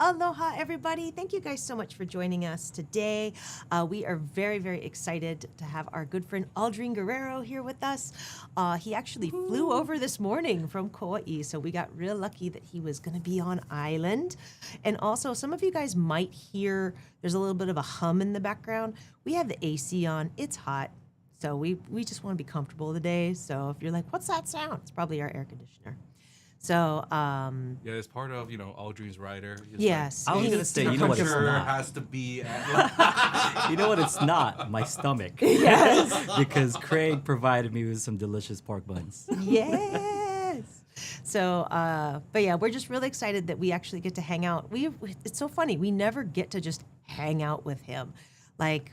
Aloha, everybody. Thank you guys so much for joining us today. We are very, very excited to have our good friend Aldrine Guerrero here with us. He actually flew over this morning from Kauai, so we got real lucky that he was going to be on island. And also, some of you guys might hear there's a little bit of a hum in the background. We have the AC on. It's hot. So we just want to be comfortable today. So if you're like, what's that sound? It's probably our air conditioner. So, yeah, it's part of, Aldrine's rider. yes. I was going to say, you know what it's not. Has to be at, You know what it's not? My stomach. Yes. Because Craig provided me with some delicious pork buns. Yes. So, but yeah, we're just really excited that we actually get to hang out. It's so funny. We never get to just hang out with him. Like,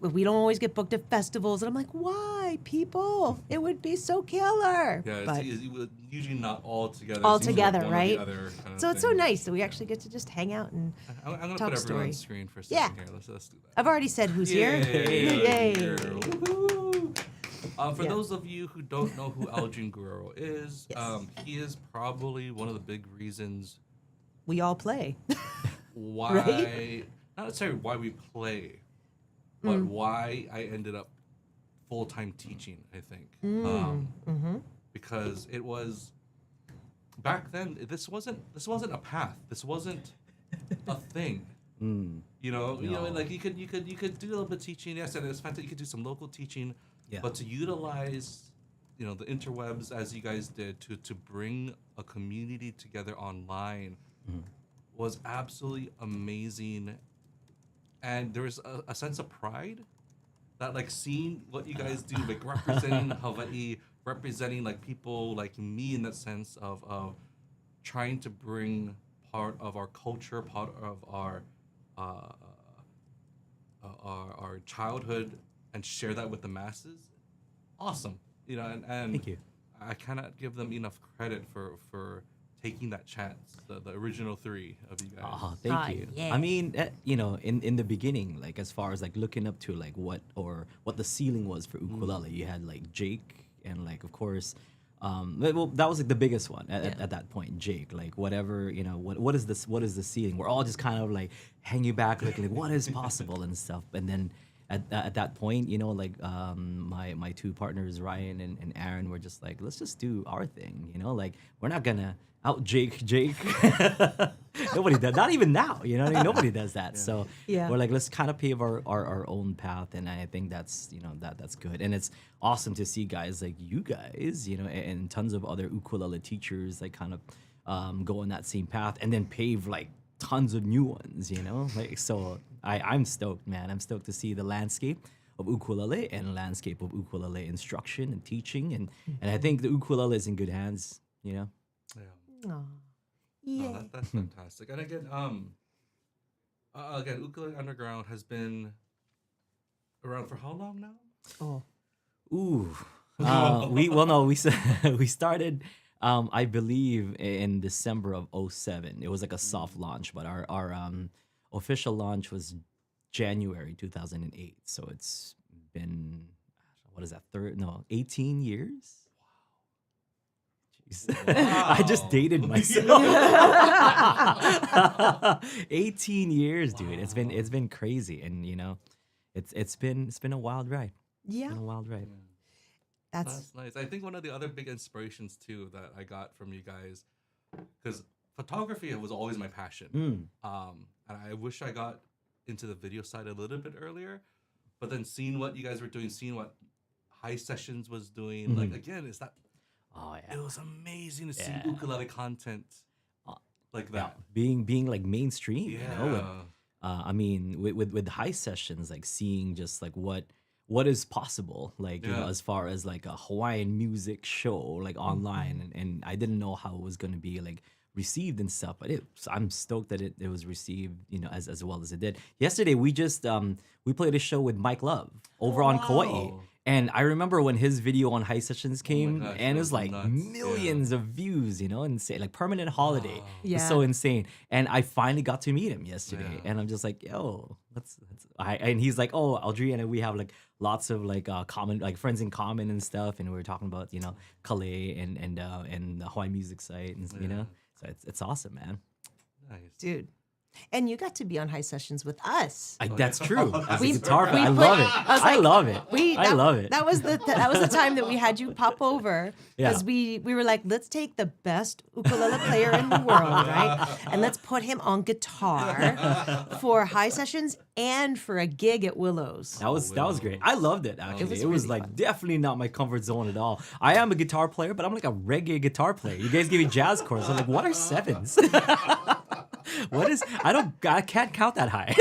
we don't always get booked at festivals. And I'm like, why, people? It would be so killer. Yeah, But it's usually not all together. all It's usually together, one or the right? other kind of So it's so thing. nice that we actually get to just hang out and I'm going to talk put everyone on stories. screen for a Yeah. second here. Let's do that. I've already said who's here. Yay. Yay. For Yeah. those of you who don't know who Aldrine Guerrero is, Yes. he is probably one of the big reasons We all play. why, Right? not necessarily why we play, but why I ended up full-time teaching, I think. Because it was, back then, this wasn't a path. This wasn't a thing. You know, like you could do a little bit of teaching. Yes, and it's fantastic. You could do some local teaching, Yeah. but to utilize, the interwebs as you guys did to bring a community together online was absolutely amazing. And there was a sense of pride that, like, seeing what you guys do, like representing Hawaii, representing like people like me in that sense of trying to bring part of our culture, part of our childhood, and share that with the masses. Awesome, and Thank you. I cannot give them enough credit for taking that chance. The original three of you guys. Oh, thank you. yeah. I mean, in the beginning, like as far as like looking up to like what the ceiling was for ukulele, you had like Jake and like of course, well that was like the biggest one at that point. Jake, like whatever what is the ceiling? We're all just kind of like hanging back, like what is possible and stuff. And then at that point, my two partners Ryan and Aaron were just like, let's just do our thing. Like we're not gonna out Jake. Nobody does. Not even now. You know what I mean? Nobody does that. So Yeah. we're like, let's kind of pave our own path, and I think that's that's good. And it's awesome to see guys like you guys, and tons of other ukulele teachers like kind of go on that same path, and then pave like tons of new ones. Like so. I'm stoked, man. I'm stoked to see the landscape of ukulele and landscape of ukulele instruction and teaching, and I think the ukulele is in good hands. Yeah. Aw. No, Yeah. that's fantastic. And again, Ukulele Underground has been around for how long now? Oh. Ooh. We started I believe in December of '07. It was like a soft launch, but our official launch was January 2008. So it's been, what is that? 18 years? Jeez. I just dated myself. 18 years, dude. It's been crazy, and it's been a wild ride. Yeah. It's been a wild ride. That's That's nice. I think one of the other big inspirations too that I got from you guys, because photography was always my passion. And I wish I got into the video side a little bit earlier, but then seeing what you guys were doing, seeing what High Sessions was doing, like again, it's that. Oh yeah. It was amazing to see Yeah. ukulele content like that. Being like mainstream, Yeah. I mean, with High Sessions, like seeing just like what is possible, like Yeah. as far as like a Hawaiian music show, like online, and I didn't know how it was gonna be like received and stuff, but I'm stoked that it was received, as well as it did. Yesterday we just we played a show with Mike Love over on Kauai. Wow. And I remember when his video on High Sessions came, gosh, and that it was was like nuts. millions of views, insane, like Permanent Holiday. Wow. It's Yeah. so insane. And I finally got to meet him yesterday, Yeah. and I'm just like, yo, and he's like, oh, Aldrine, and we have like lots of like common, like friends in common and stuff, and we were talking about Calais and the Hawaii music site, and so it's awesome, man. Nice. dude. And you got to be on High Sessions with us. That's true. As a We- guitar we player, I put- love it. I was I like, love it. I that- love it. That was the time that we had you pop over because Yeah. we were like, let's take the best ukulele player in the world, right? And let's put him on guitar for High Sessions and for a gig at Willow's. That was great. I loved it actually. was It was really like fun. definitely not my comfort zone at all. I am a guitar player, but I'm like a reggae guitar player. You guys give me jazz chords. I'm like, what are sevens? What is? I can't count that high.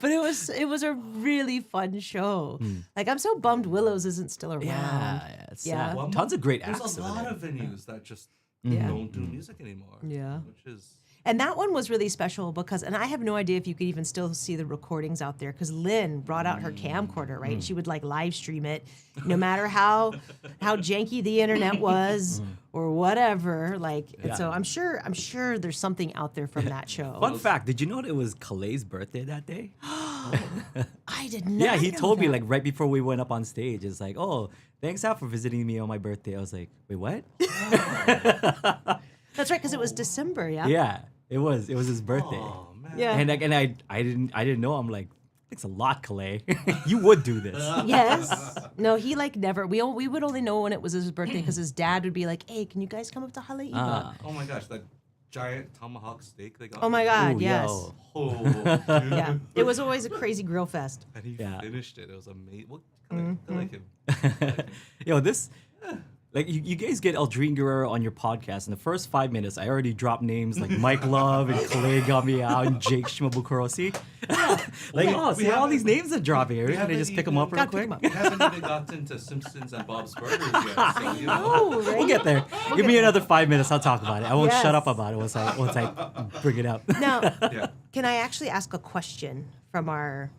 But it was a really fun show. Like I'm so bummed Willow's isn't still around. yeah, it's Yeah. sad. Well, Tons of great There's acts a over lot there. of venues that just Yeah. don't do music anymore. Yeah. Which is And that one was really special because, and I have no idea if you could even still see the recordings out there because Lynn brought out her camcorder, right? And she would like live stream it, no matter how janky the internet was or whatever. Like, and so I'm sure there's something out there from that show. Fun fact: did you know it was Kale's birthday that day? I did not. Yeah, he know told me that. like right before we went up on stage. It's like, oh, thanks Al for visiting me on my birthday. I was like, wait, what? That's right, because it was December. Yeah. Yeah, it was his birthday. oh man. Yeah. And like, and I didn't know. I'm like, thanks a lot, Calais. You would do this. Yes. No, he like never. We would only know when it was his birthday because his dad would be like, "Hey, can you guys come up to Haleiwa?" Ah. Oh my gosh, that giant tomahawk steak they got. Oh my God! Ooh, Yes. yo. Oh, Yeah. It was always a crazy grill fest. And he Yeah. finished it. It was amazing. Well, I like him. Yo, this. Like you guys get Aldrine Guerrero on your podcast. In the first 5 minutes, I already dropped names like Mike Love and Calais got me out and Jake Shimabukorosi. Like, Well, see all these names are dropping. Are we gonna haven't just pick them up real Gotta pick quick? 'em up. We haven't even gotten to Simpsons and Bob's Burgers yet. So, you know. Oh, right. We'll get there. Give me another 5 minutes. I'll talk about it. I won't Yes. shut up about it once I bring it up. Now, Yeah. can I actually ask a question from our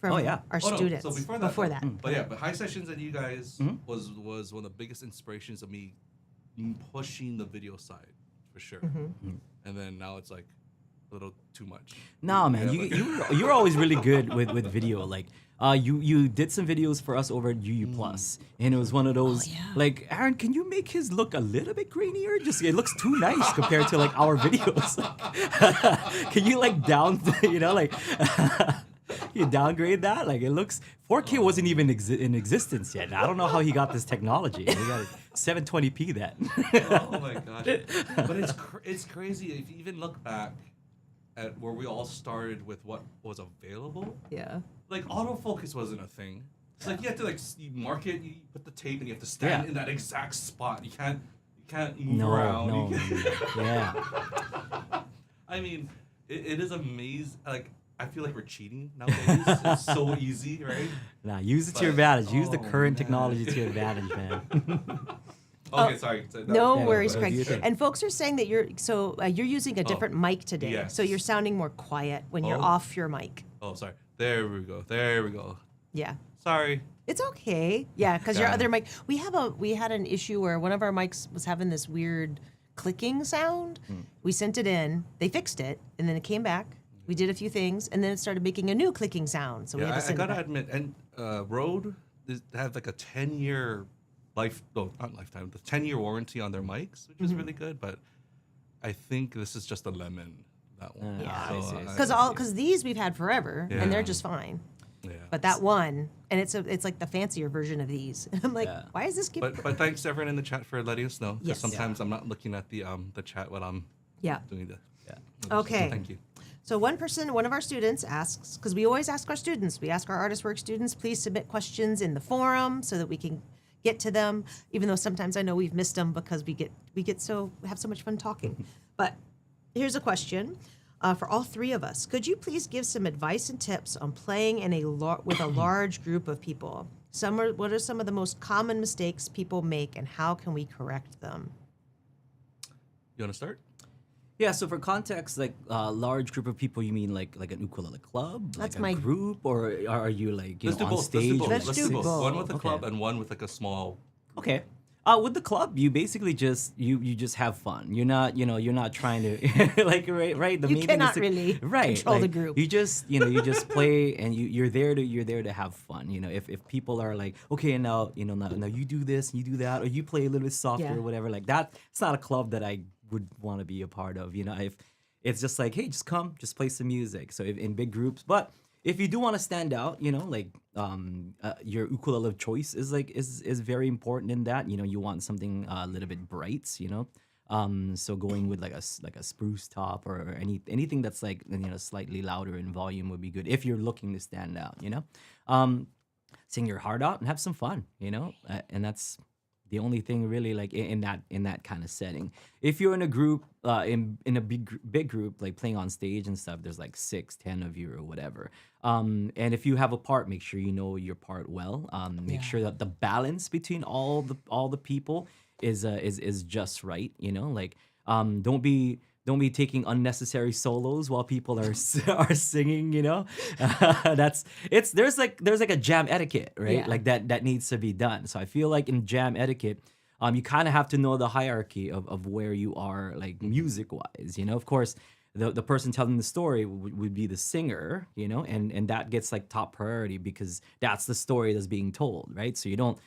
Oh, yeah. our Oh, no, students So before that. But yeah, but High Sessions and you guys was one of the biggest inspirations of me pushing the video side for sure. And then now it's like a little too much. No, man, Yeah, you were always really good with video. Like, you did some videos for us over at UU Plus, and it was one of those like, Aaron, can you make his look a little bit grainier? Just it looks too nice compared to like our videos. Can you like like you downgrade that? Like it looks 4K wasn't even in existence yet. I don't know how he got this technology. We got 720p that. Oh my gosh! But it's crazy if you even look back at where we all started with what was available. Yeah. Like autofocus wasn't a thing. It's like you have to you mark it, you put the tape, and you have to stand Yeah. in that exact spot. You can't move No, around. no, You can't- yeah. I mean, it is amazing. Like I feel like we're cheating nowadays. It's so easy, right? Nah, use it to your But- advantage. Use the oh, current man. technology to your advantage, man. Okay, sorry. So that- No Yeah, worries, but Craig. do your thing. And folks are saying that you're using a different mic today, yes. so you're sounding more quiet when you're Oh. off your mic. Oh, sorry. There we go. There we go. Yeah. Sorry. It's okay. Yeah, because your Yeah. other mic, we had an issue where one of our mics was having this weird clicking sound. We sent it in, they fixed it, and then it came back. We did a few things, and then it started making a new clicking sound. So we had to I send it gotta back. admit, and Rode have like a 10-year not lifetime, the 10-year warranty on their mics, which is really good. But I think this is just a lemon. That one. Yeah. I see. Because these we've had forever, and they're Yeah. just fine. Yeah. But that one, and it's like the fancier version of these. I'm like, Yeah. why is this keep? But thanks to everyone in the chat for letting us know. Because Yes. sometimes I'm not looking at the chat when I'm Yeah. doing the. Yeah. Okay. Thank you. So one of our students asks, because we always ask our students, we ask our ArtistWorks students, please submit questions in the forum so that we can get to them. Even though sometimes I know we've missed them because we have so much fun talking. But here's a question for all three of us. Could you please give some advice and tips on playing in with a large group of people? What are some of the most common mistakes people make, and how can we correct them? You want to start? Yeah, so for context, like large group of people, you mean like an ukulele club, That's like my- a group, or are you like Let's do on both. stage? Let's Let's do do both. both. One with a Okay. club and one with like a small. Okay. With the club, you basically just you just have fun. You're not trying to like right. The You main cannot thing is really control the group. You just you just play and you're there to have fun. If people are like, okay, now now you do this, you do that, or you play a little bit softer Yeah. or whatever, like that. It's not a club that I would want to be a part of. You know, if it's just like, hey, just come, just play some music. So if, in big groups, but if you do want to stand out, you know, like your ukulele of choice is like is very important in that. You know, you want something a little bit bright, you know. So going with like a spruce top or anything that's like, you know, slightly louder in volume would be good if you're looking to stand out, you know. Sing your heart out and have some fun, you know, and that's the only thing really, like in that kind of setting. If you're in a group, in a big group, like playing on stage and stuff, there's like 6, 10 of you or whatever. And if you have a part, make sure you know your part well. Make sure that the balance between all the people is just right. You know, like don't be taking unnecessary solos while people are singing. You know, there's like a jam etiquette, right? Yeah. Like that needs to be done. So I feel like in jam etiquette, you kind of have to know the hierarchy of where you are, like music wise. You know, of course, the person telling the story would be the singer. You know, and that gets like top priority because that's the story that's being told, right? So you don't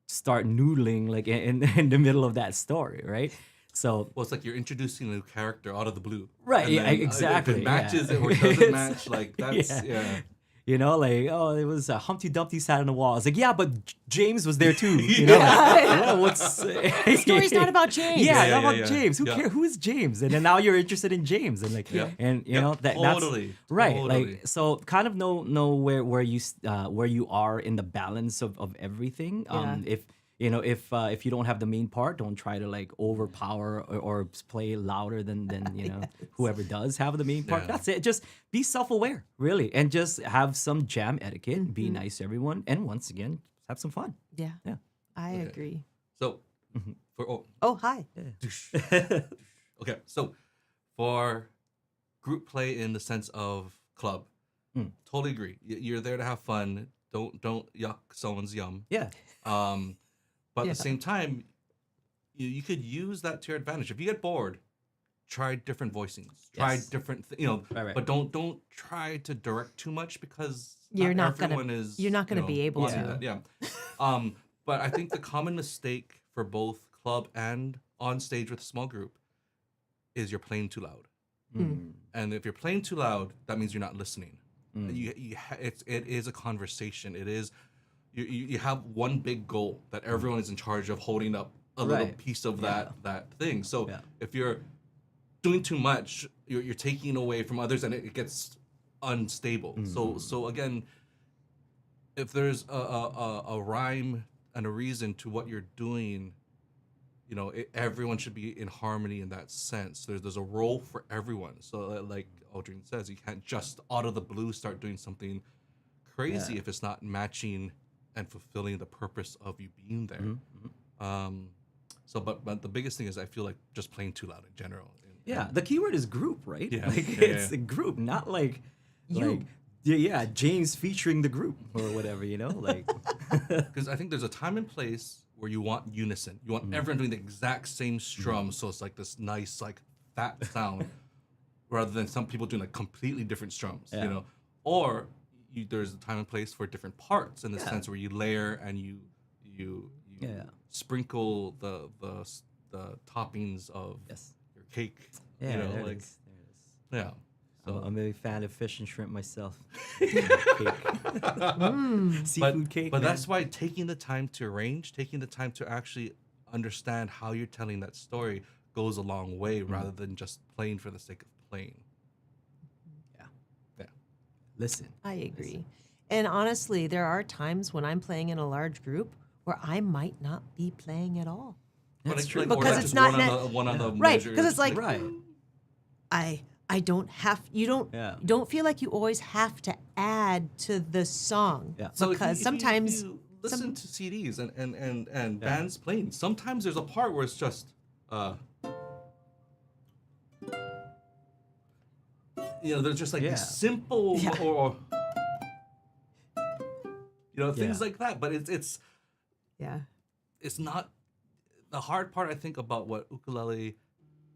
start noodling like in the middle of that story, right? So Well, it's like you're introducing a new character out of the blue. Right, And yeah, then, exactly, If it matches yeah. it or doesn't match, like that's yeah. You know, like, oh, it was Humpty Dumpty sat on the wall. It's like, yeah, but James was there too. You know, like, what's The story's not about James. Yeah, Yeah, not yeah, about yeah. James. Who Yeah. cares? Who is James? And then now you're interested in James, and like, Yeah. and you Yep, know that's totally, right. totally. Like, so kind of know where you are in the balance of everything. Yeah. If you know, if you don't have the main part, don't try to like overpower or play louder than you know whoever does have the main part. Yeah. That's it. Just be self-aware, really, and just have some jam etiquette. Be nice to everyone, and once again, have some fun. Yeah. Yeah. I Okay. agree. So for Oh, hi. okay, so for group play in the sense of club, totally agree. You're there to have fun. Don't yuck someone's yum. Yeah. But Yeah. at the same time, you could use that to your advantage. If you get bored, try different voicings. Try Yes. different, you know. Right. But don't try to direct too much because You're not gonna- everyone is. you're not gonna you know, be able wanting to. that, Yeah. But I think the common mistake for both club and on stage with a small group is you're playing too loud. And if you're playing too loud, that means you're not listening. It is a conversation. It is you have one big goal that everyone is in charge of holding up a little Right. piece of Yeah. that thing. So Yeah. if you're doing too much, you're taking away from others, and it gets unstable. So again, if there's a rhyme and a reason to what you're doing, you know, everyone should be in harmony in that sense. There's a role for everyone. So like Aldrine says, you can't just out of the blue start doing something crazy if it's not matching and fulfilling the purpose of you being there. But the biggest thing is I feel like just playing too loud in general. Yeah, the keyword is group, right? Yeah, Like yeah, it's yeah. a group, not like You. like yeah, James featuring the group or whatever, you know? Like Because I think there's a time and place where you want unison. You want everyone doing the exact same strum, so it's like this nice, like fat sound, rather than some people doing like completely different strums. Yeah. You know, or there's a time and place for different parts in the Yeah. sense where you layer and you Yeah. sprinkle the toppings of yes. your cake. Yeah, you know, there like it is. There it is. yeah. So, I'm a big fan of fish and shrimp myself. Cake. Seafood cake. But man. that's why taking the time to arrange, taking the time to actually understand how you're telling that story goes a long way rather than just playing for the sake of playing. Yeah. Listen. I agree. And honestly, there are times when I'm playing in a large group where I might not be playing at all. That's true. or Because that's it's just not one, net- on the, one on the Right, measure. 'cause it's like- Right. I don't have you don't Yeah. don't feel like you always have to add to the song Yeah. So if because you sometimes listen to CDs and bands playing, sometimes there's a part where it's just you know, they're just like Yeah. these simple Yeah. or you know, things Yeah. like that. But it's not the hard part. I think about what ukulele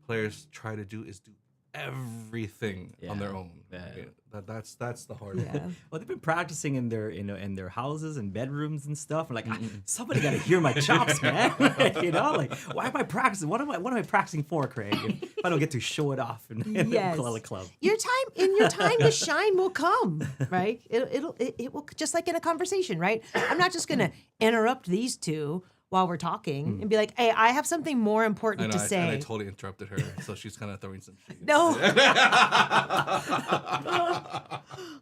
players try to do is do everything on their own. Yeah. That's the hard Yeah. part. Well, they've been practicing in their in their houses and bedrooms and stuff. And like, somebody got to hear my chops, man. Like, why am I practicing? What am I practicing for, Craig? If I don't get to show it off in the Yes. ukulele club. Your time to shine will come, right? It will, just like in a conversation, right? I'm not just gonna interrupt these two while we're talking and be like, hey, I have something more I important know, to say. and I totally interrupted her, so she's kind of throwing some shade. No.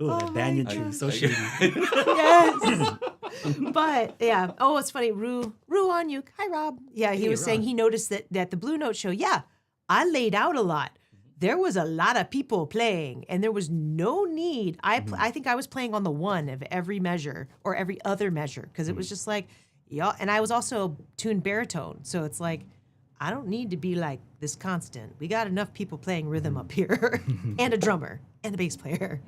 Ooh, that banyan tree, so shady. Yes. But yeah. Oh, it's funny. Rue on you. Hi, Rob. Yeah, he Hey, was saying Rob. he noticed that the Blue Note show, I laid out a lot. There was a lot of people playing, and there was no need. I think I was playing on the one of every measure or every other measure because it was just like, and I was also tuned baritone, so it's like, I don't need to be like this constant. We got enough people playing rhythm up here, and a drummer and a bass player.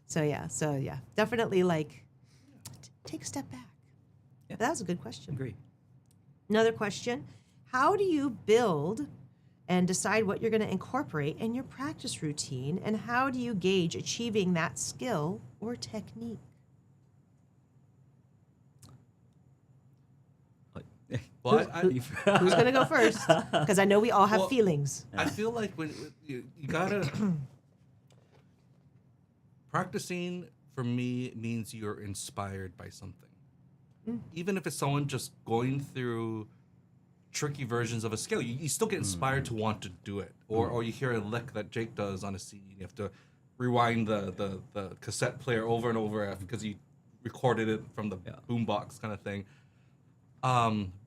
So yeah, definitely like take a step back. Yeah. That was a good question. Agree. Another question: how do you build and decide what you're going to incorporate in your practice routine, and how do you gauge achieving that skill or technique? Well, Who's going to go first? Because I know we all have Well, feelings. I feel like when you gotta practicing for me means you're inspired by something, even if it's someone just going through tricky versions of a scale. You still get inspired to want to do it, or you hear a lick that Jake does on a CD. You have to rewind the cassette player over and over because you recorded it from the boombox kind of thing.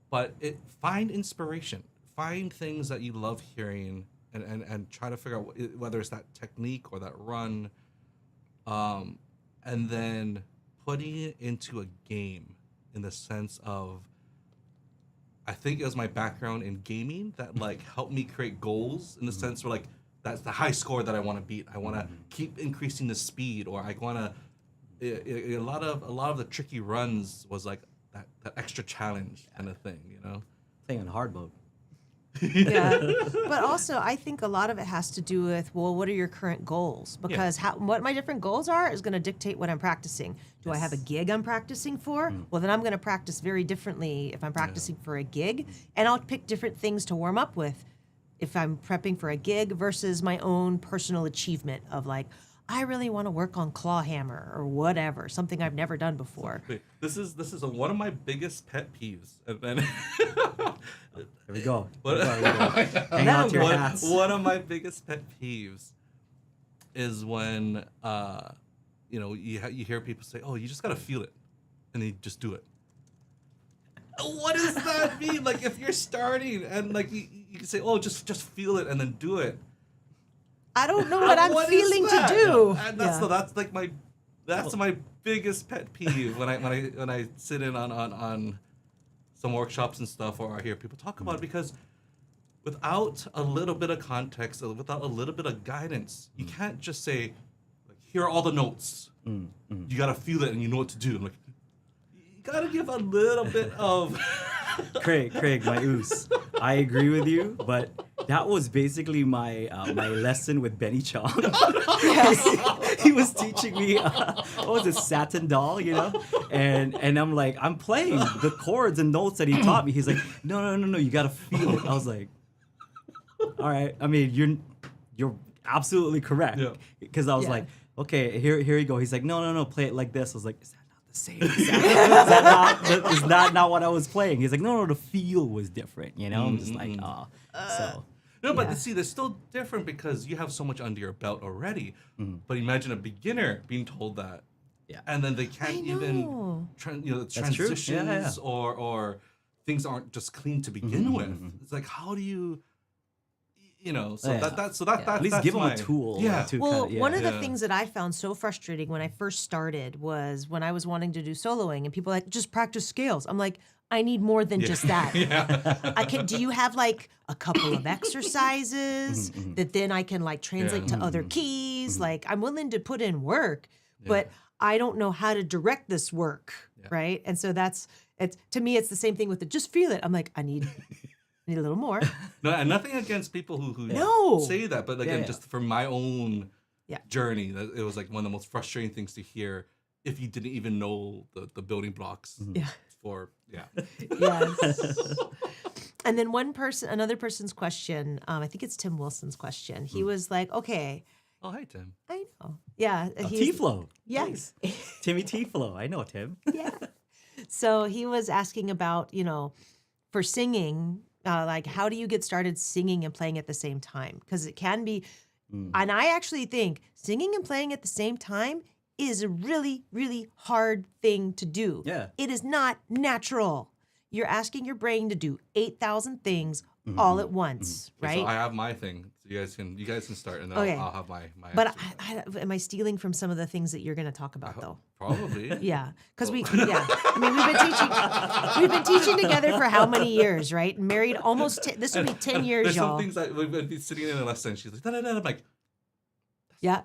But find inspiration, find things that you love hearing, and try to figure out whether it's that technique or that run, and then putting it into a game in the sense of, I think it was my background in gaming that like helped me create goals in the sense where like that's the high score that I want to beat. I want to keep increasing the speed, or I want to. A lot of the tricky runs was like that extra challenge kind of thing, Playing on hard mode. Yeah. But also, I think a lot of it has to do with, well, what are your current goals? Because what my different goals are is going to dictate what I'm practicing. Do I have a gig I'm practicing for? Well, then I'm going to practice very differently if I'm practicing for a gig. And I'll pick different things to warm up with if I'm prepping for a gig versus my own personal achievement of like, I really want to work on claw hammer or whatever, something I've never done before. Wait, this is one of my biggest pet peeves. And then There we go. What- Hang on to your hats. one of my biggest pet peeves is when you hear people say, "Oh, you just gotta feel it," and they just do it. What does that mean? Like, if you're starting and like you can say, "Oh, just feel it," and then do it. I don't know what I'm What is feeling to that? do. And that's my biggest pet peeve when I sit in on some workshops and stuff, or I hear people talk about it, because without a little bit of context, or without a little bit of guidance, you can't just say, like, here are all the notes. You gotta feel it and you know what to do. I'm like, you gotta give a little bit of Craig, my oos. I agree with you, but that was basically my my lesson with Benny Chong. He was teaching me what was it, Satin Doll, and I'm like, I'm playing the chords and notes that he taught me. He's like, no, you gotta feel it. I was like, all right. I mean, you're absolutely correct, because I was like, okay, here you go. He's like, no, play it like this. I was like, is that not the same? Is that not what I was playing? He's like, no, the feel was different. I'm just like, so. No, but see, they're still different because you have so much under your belt already. But imagine a beginner being told that, and then they can't even, transitions or things aren't just clean to begin with. It's like, how do you, that's at least give them a tool. One of the things that I found so frustrating when I first started was when I was wanting to do soloing and people were like, just practice scales. I'm like, I need more than just that. Do you have like a couple of exercises that then I can like translate to other keys? Like, I'm willing to put in work, but I don't know how to direct this work, right? And so to me, it's the same thing with just feel it. I'm like, I need Need a little more. No, and nothing against people who No. say that, but again, Yeah. just from my own Yeah. journey, that it was like one of the most frustrating things to hear if you didn't even know the building blocks Yeah. for Yes. And then another person's question, I think it's Tim Wilson's question. He was like, okay, Oh, hi Tim. I know. Yeah. T-Flow. Yes. Nice. Timmy T-Flow. I know Tim. Yeah. So he was asking about, for singing, like how do you get started singing and playing at the same time? Because it can be, and I actually think singing and playing at the same time is a really, really hard thing to do. Yeah. It is not natural. You're asking your brain to do 8,000 things all at once, Okay, right? So I have my thing. So you guys can start, and then Okay. I'll have my. But extra. am I stealing from some of the things that you're going to talk about, though? Probably. Yeah, because I mean, we've been teaching together for how many years, right? Married almost. This will be 10 years, There's y'all. some things that we've been sitting in a lesson. She's like, da da da. I'm like, Yeah.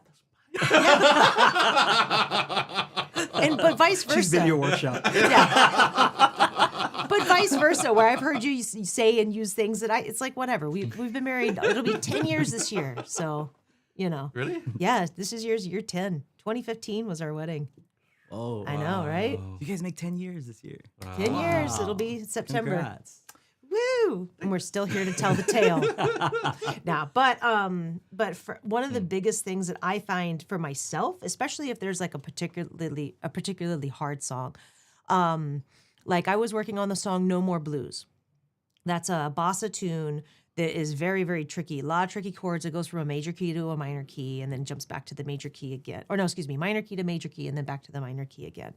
But vice versa. She's been your workshop. Yeah. But vice versa, where I've heard you say and use things that it's like whatever. We've been married. It'll be 10 years this year, so really? Yeah, this is year 10. 2015 was our wedding. Oh, I know, right? You guys make 10 years this year. 10 years. It'll be September. Congrats. Woo! And we're still here to tell the tale. Now, but for one of the biggest things that I find for myself, especially if there's like a particularly hard song, like I was working on the song "No More Blues." That's a bossa tune that is very, very tricky. A lot of tricky chords. It goes from a major key to a minor key, and then jumps back to the major key again. Or no, excuse me, minor key to major key, and then back to the minor key again.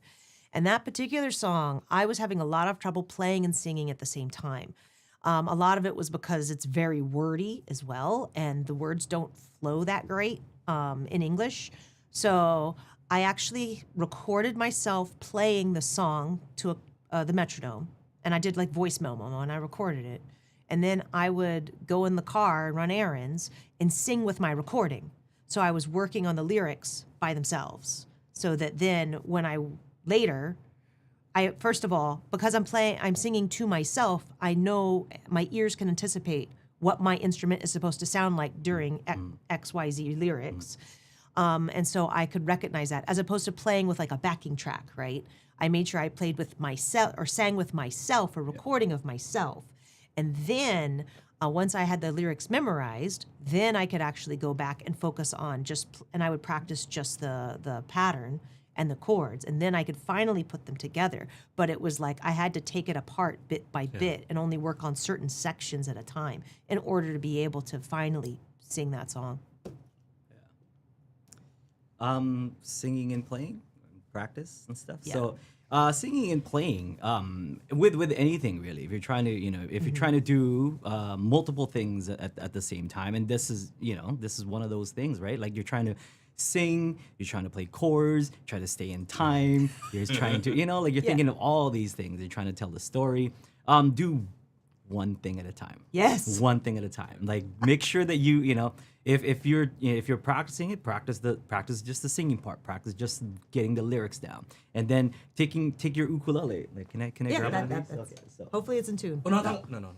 And that particular song, I was having a lot of trouble playing and singing at the same time. A lot of it was because it's very wordy as well, and the words don't flow that great in English. So I actually recorded myself playing the song to the metronome, and I did like voice memo, and I recorded it. And then I would go in the car and run errands and sing with my recording. So I was working on the lyrics by themselves, so that then when first of all, because I'm singing to myself, I know my ears can anticipate what my instrument is supposed to sound like during XYZ lyrics. And so I could recognize that as opposed to playing with like a backing track, right? I made sure I played with myself or sang with myself, a recording of myself. And then once I had the lyrics memorized, then I could actually go back and focus on and I would practice just the pattern and the chords, and then I could finally put them together. But it was like I had to take it apart bit by bit and only work on certain sections at a time in order to be able to finally sing that song. Singing and playing, practice and stuff. Yeah. So, singing and playing, with anything really. If you're trying to, if you're trying to do multiple things at the same time, and this is one of those things, right? Like you're trying to sing, you're trying to play chords, try to stay in time. You're trying to, like you're thinking of all these things. You're trying to tell the story. Do one thing at a time. Yes. One thing at a time. Like make sure that if you're practicing it, practice just the singing part. Practice just getting the lyrics down, and then take your ukulele. Like can I grab one of these? that's, Okay, so. hopefully it's in tune. Oh no.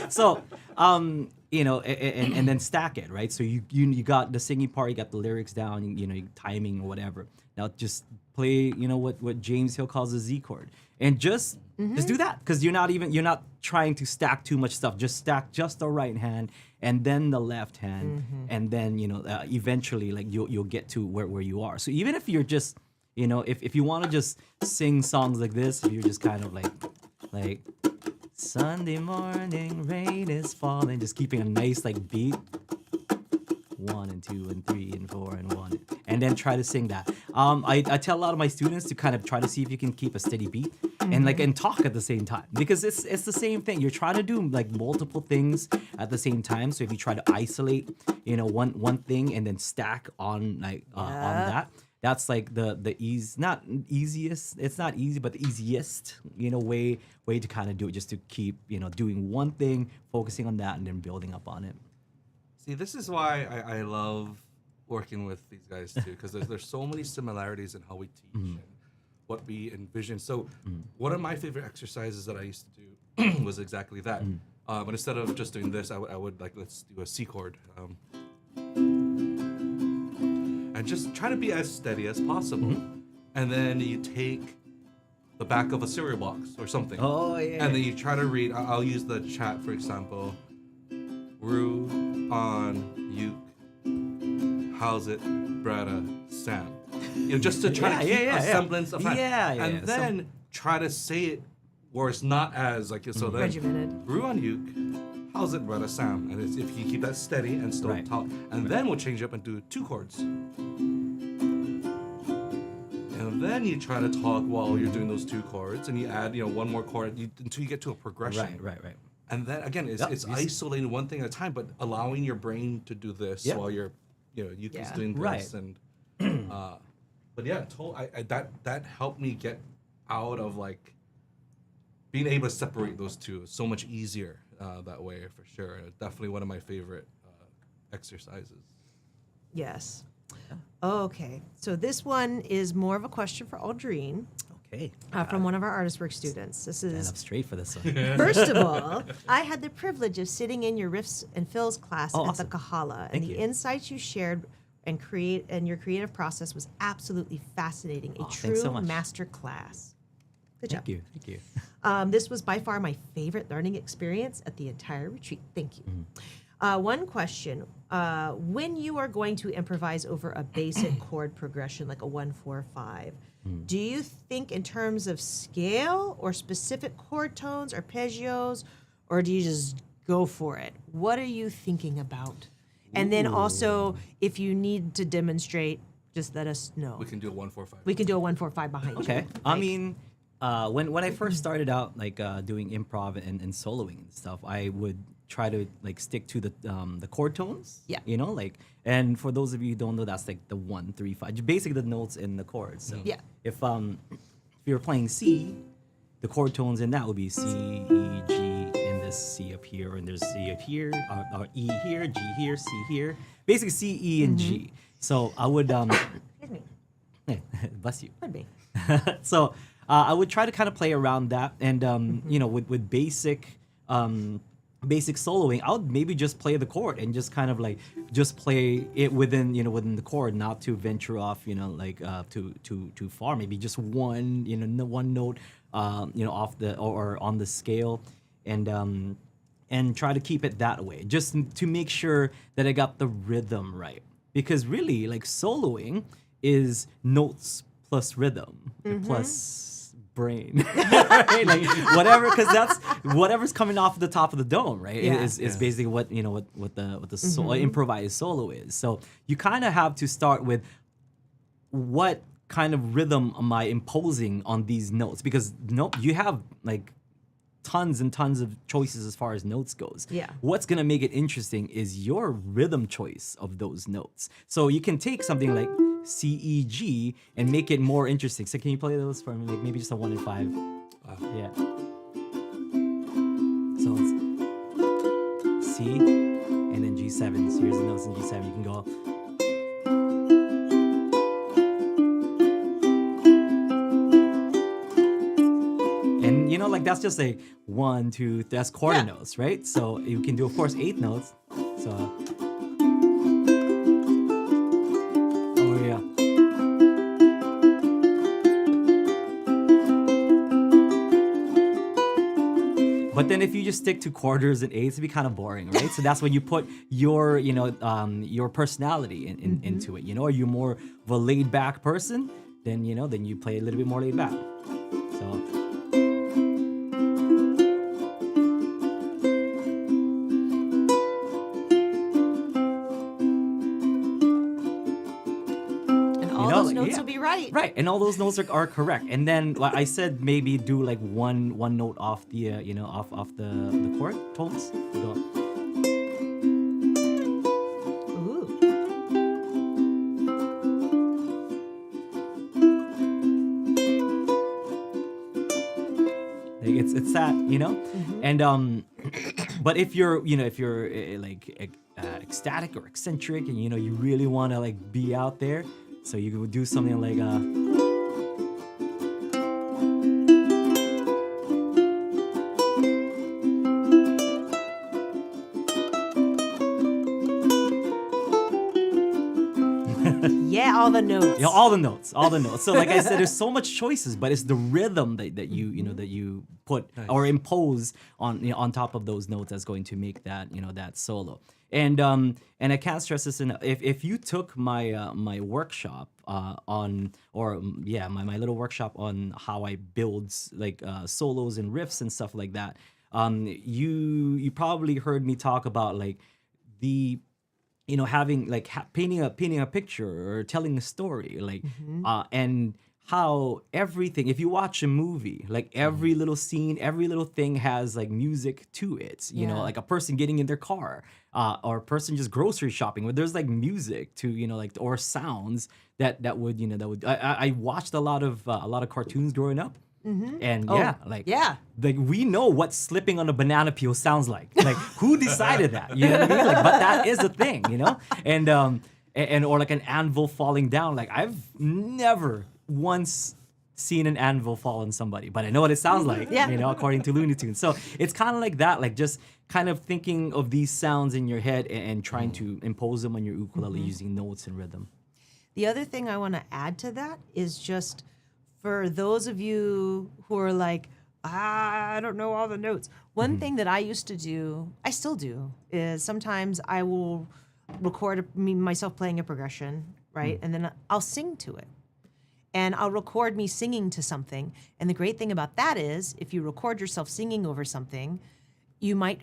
So, and then stack it, right? So you got the singing part, you got the lyrics down, timing or whatever. Now just play, what James Hill calls a Z chord, and just do that, because you're not trying to stack too much stuff. Just stack just the right hand and then the left hand, and then eventually like you'll get to where you are. So even if you're just if you want to just sing songs like this, if you're just kind of like Sunday morning, rain is falling, just keeping a nice like beat, 1 and 2 and 3 and 4 and 1, and then try to sing that. I tell a lot of my students to kind of try to see if you can keep a steady beat and talk at the same time, because it's the same thing. You're trying to do like multiple things at the same time. So if you try to isolate one thing and then stack on on that. That's like the not easiest. It's not easy, but the easiest, way to kind of do it. Just to keep, doing one thing, focusing on that, and then building up on it. See, this is why I love working with these guys too, because there's so many similarities in how we teach and what we envision. So one of my favorite exercises that I used to do was exactly that. But instead of just doing this, I would like, let's do a C chord. And just try to be as steady as possible. And then you take the back of a cereal box or something. Oh, yeah. And then you try to read, I'll use the chat, for example. Ru on uke. How's it, Brada Sam? Just to try to keep a semblance of and then try to say it where it's not as like so then regimented. Ru on uke. How's it, Brada Sam? And if you keep that steady and still talk, and then we'll change it up and do 2 chords. And then you try to talk while you're doing those 2 chords, and you add, one more chord until you get to a progression. Right. And then again, it's isolating one thing at a time, but allowing your brain to do this while you're, Yuki's doing this. And but yeah, that helped me get out of like being able to separate those two so much easier that way for sure. Definitely one of my favorite exercises. Yes. Okay. So this one is more of a question for Aldrine. Okay. From one of our ArtistWorks students. This is Stand up straight for this one. First of all, I had the privilege of sitting in your riffs and fills class at the Kahala, and the insights you shared and your creative process was absolutely fascinating. A true master class. Good job. Thank you. This was by far my favorite learning experience at the entire retreat. Thank you. One question. When you are going to improvise over a basic chord progression like a 1-4-5, do you think in terms of scale or specific chord tones, arpeggios, or do you just go for it? What are you thinking about? And then also, if you need to demonstrate, just let us know. We can do a 1-4-5. We can do a 1-4-5 behind you. Okay. I mean, when I first started out, like doing improv and soloing and stuff, I would try to like stick to the chord tones. Yeah. And for those of you who don't know, that's like the 1-3-5, basically the notes in the chords. So if you're playing C, the chord tones in that would be C, E, G, and this C up here, and there's C up here, or E here, G here, C here. Basically C, E, and G. So I would Excuse me. bless you. Could be. So I would try to kind of play around that, and with basic soloing, I would maybe just play the chord and just kind of like just play it within the chord, not to venture off too far. Maybe just one note off the or on the scale, and try to keep it that way, just to make sure that I got the rhythm right. Because really, like, soloing is notes plus rhythm plus brain, right? Like whatever, because that's whatever's coming off the top of the dome, right? Is basically what the improvised solo is. So you kind of have to start with what kind of rhythm am I imposing on these notes, because you have like tons and tons of choices as far as notes goes. Yeah. What's gonna make it interesting is your rhythm choice of those notes. So you can take something like C, E, G and make it more interesting. So can you play those for me? Like maybe just a 1 and 5. Yeah. So it's C and then G7. So here's the notes in G7. You can go. And like that's just a 1, 2, that's quarter notes, right? So you can do, of course, 8 notes. So. But then if you just stick to quarters and eighths, it'd be kind of boring, right? So that's when you put your, your personality into it. Are you more of a laid back person? Then, then you play a little bit more laid back. So. Those notes will be right. Right, and all those notes are correct. And then, like I said, maybe do like one note off the off the chord tones. Go. Ooh. Like it's that, and but if you're like ecstatic or eccentric, and you really want to like be out there. So you would do something like all the notes. You know, all the notes. So like I said, there's so much choices, but it's the rhythm that you put or impose on on top of those notes that's going to make that that solo. And I can't stress this enough. If you took my my workshop my little workshop on how I build like solos and riffs and stuff like that, you probably heard me talk about like the having like painting a picture or telling a story, like and how everything, if you watch a movie, like every little scene, every little thing has like music to it, like a person getting in their car, or a person just grocery shopping, where there's like music to, like, or sounds that would I watched a lot of cartoons growing up. And like we know what slipping on a banana peel sounds like. Like, who decided that? You know what I mean? Like, but that is a thing, and or like an anvil falling down. Like, I've never once seen an anvil fall on somebody, but I know what it sounds like. According to Looney Tunes. So it's kind of like that, like just kind of thinking of these sounds in your head and trying to impose them on your ukulele using notes and rhythm. The other thing I want to add to that is just, for those of you who are like, I don't know all the notes. One thing that I used to do, I still do, is sometimes I will record myself playing a progression, right? And then I'll sing to it. And I'll record me singing to something. And the great thing about that is, if you record yourself singing over something, you might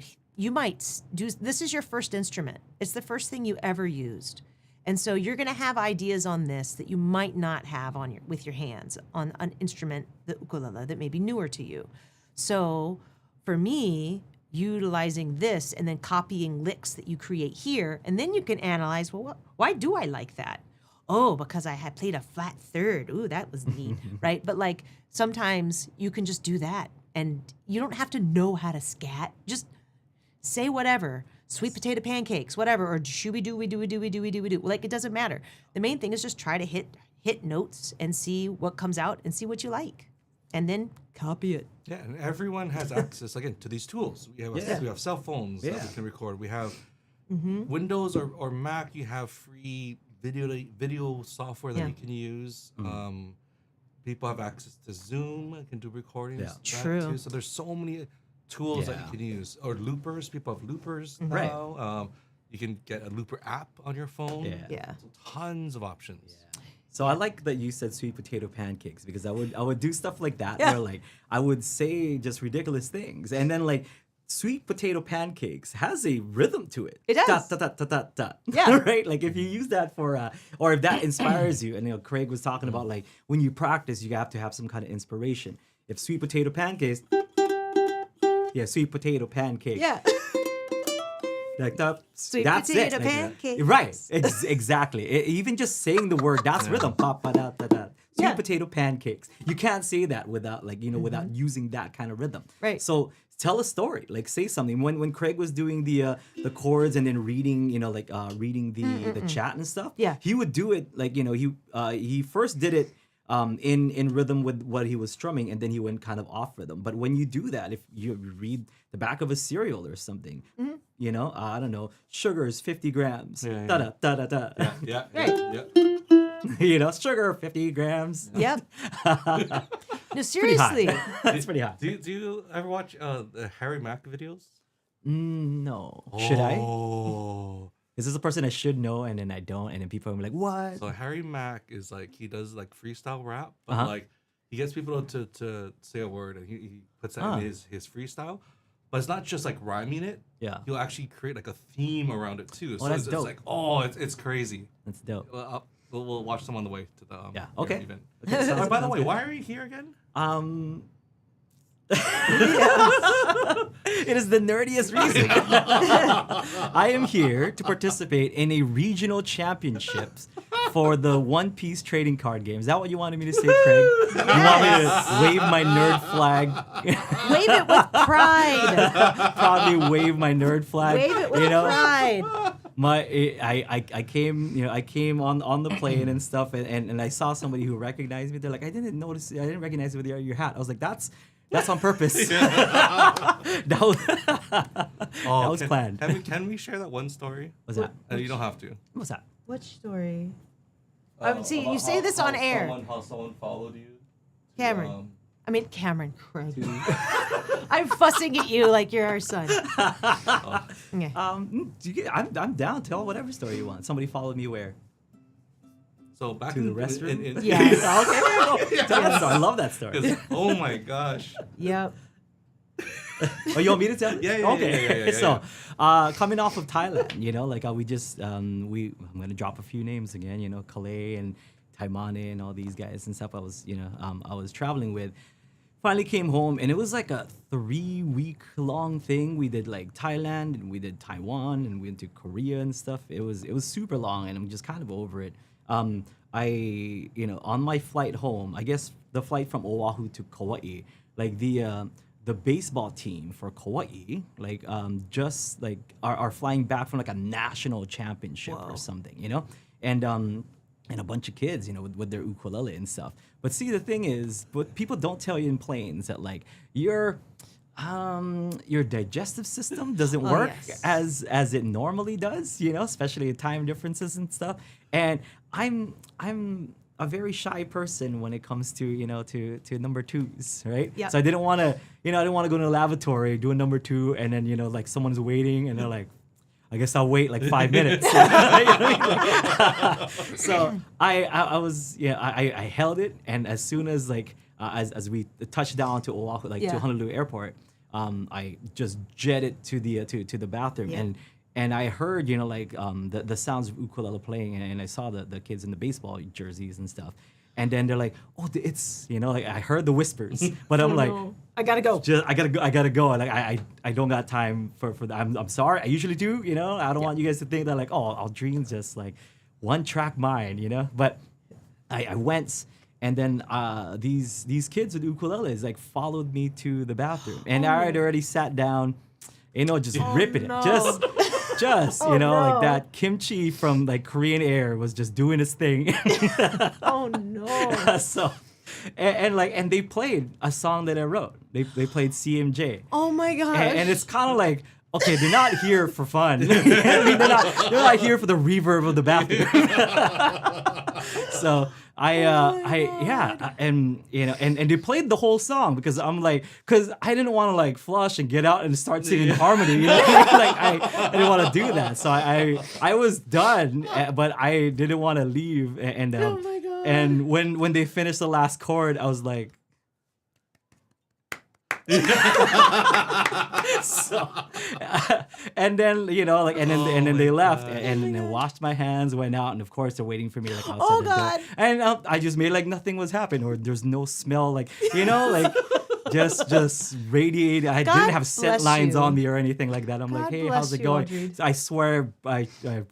do, this is your first instrument. It's the first thing you ever used. And so you're going to have ideas on this that you might not have with your hands on an instrument, the ukulele, that may be newer to you. So for me, utilizing this and then copying licks that you create here, and then you can analyze, well, why do I like that? Oh, because I had played a flat third. Ooh, that was neat, right? But like sometimes you can just do that, and you don't have to know how to scat. Just say whatever. Sweet potato pancakes, whatever, or shooby-dooby-dooby-dooby-dooby-dooby-doo. Like, it doesn't matter. The main thing is just try to hit notes and see what comes out and see what you like, and then copy it. Yeah, and everyone has access, again, to these tools. We have cell phones that we can record. We have Windows or Mac. You have free video software that you can use. People have access to Zoom and can do recordings. Yeah. True. Too. So there's so many tools that you can use, or loopers. People have loopers now. You can get a looper app on your phone. So tons of options. So I like that you said sweet potato pancakes, because I would do stuff like that where like I would say just ridiculous things, and then like sweet potato pancakes has a rhythm to it. It does. Da, da, da, da, da, da. Yeah. Right? Like, if you use that for or if that inspires you, and Craig was talking about like when you practice, you have to have some kind of inspiration. If sweet potato pancakes, sweet potato pancakes. Yeah. Like that. Sweet That's potato it. pancakes. Right. Exactly. Even just saying the word, that's rhythm. Pa-pa-da-da-da. Sweet potato pancakes. You can't say that without without using that kind of rhythm. Right. So tell a story. Like, say something. When Craig was doing the chords and then reading, reading the chat and stuff. Yeah. He would do it like, he first did it in rhythm with what he was strumming, and then he went kind of off rhythm. But when you do that, if you read the back of a cereal or something, I don't know, sugar is 50 grams. Da da da da da. Yeah. Sugar 50 grams. Yep. No, seriously. That's pretty hot. Do you ever watch the Harry Mack videos? No. Should I? Oh. Is this a person I should know, and then I don't, and then people are like, what? So Harry Mack is like, he does like freestyle rap, but like he gets people to say a word, and he puts that in his freestyle. But it's not just like rhyming it. Yeah. He'll actually create like a theme around it too. So that's dope. It's like, it's crazy. That's dope. We'll watch them on the way to the event. Okay. So, by the way, why are you here again? It is the nerdiest reason. I am here to participate in a regional championships for the One Piece trading card game. Is that what you wanted me to say, Craig? You want me to wave my nerd flag? Wave it with pride. Probably wave my nerd flag. Wave it with pride. I came on the plane and stuff, and I saw somebody who recognized me. They're like, I didn't recognize you with your hat. I was like, that's on purpose. that was planned. Can we share that one story? What's that? You don't have to. What's that? Which story? See, you about say this on air. How someone followed you. Cameron. Cameron, Craig. I'm fussing at you like you're our son. Okay. I'm down. Tell whatever story you want. Somebody followed me where? So back To in the restroom? Yes. Okay. Tell that story. I love that story. 'Cause, oh my gosh. Yep. Oh, you want me to tell? Yeah, Okay. yeah. So, coming off of Thailand, we just I'm gonna drop a few names again. Kalei and Taimane and all these guys and stuff. I was traveling with. Finally came home, and it was like a 3-week long thing. We did like Thailand, and we did Taiwan, and we went to Korea and stuff. It was super long, and I'm just kind of over it. On my flight home, I guess the flight from Oahu to Kauai, like the baseball team for Kauai, just like are flying back from like a national championship or something, and a bunch of kids, with their ukulele and stuff. But see, the thing is, what people don't tell you in planes that like your digestive system doesn't work yes. as it normally does, especially time differences and stuff. And I'm a very shy person when it comes to to number twos, right? Yep. So I didn't want to go to the lavatory, do a number two, and then like someone's waiting and they're like, I guess I'll wait like 5 minutes. So I was I held it, and as soon as as we touched down to Oahu, to Honolulu Airport, I just jetted to the bathroom, and I heard the sounds of ukulele playing, and I saw the kids in the baseball jerseys and stuff. And then they're like, "Oh, it's I heard the whispers, but I'm I gotta go. I gotta go. Like I don't got time for that. I'm sorry. I usually do. I don't want you guys to think that Aldrine's just like one track mind. But I went, and then these kids with ukuleles followed me to the bathroom, and I had already sat down, just ripping it, just no. that kimchi from Korean Air was just doing its thing. Oh no. So, and they played a song that I wrote. They played CMJ. Oh my gosh. And it's kind of like, okay, they're not here for fun. they're not here for the reverb of the bathroom. So and they played the whole song because because I didn't want to flush and get out and start singing harmony. I didn't want to do that. So I was done, but I didn't want to leave. And oh my God. And when they finished the last chord, I was like. So, and then and then they left, and then they washed my hands, went out, and of course they're waiting for me outside Oh the God. door. And I just made nothing was happening, or there's no smell, just radiated. I God didn't have scent bless lines you. on me or anything like that. I'm God like, hey, bless how's it you, going? Aldrine. So I swear I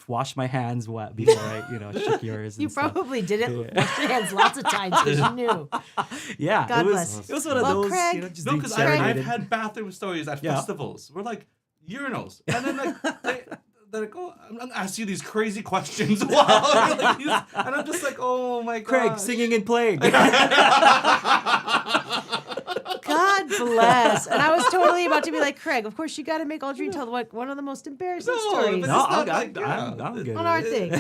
washed my hands before I shook yours. You and stuff. probably did it. Wash your hands lots of times because you knew. Yeah, God it bless. was one of Well, those. Craig- Just No, being because serenaded. I've had bathroom stories at festivals. We're like urinals, and then they're like, oh, I'm gonna ask you these crazy questions while and I'm just like, oh my god, Craig singing and playing. God bless. And I was totally about to be like, Craig, of course you got to make Aldrine tell one of the most embarrassing stories but No, it's not I'm good. on our thing.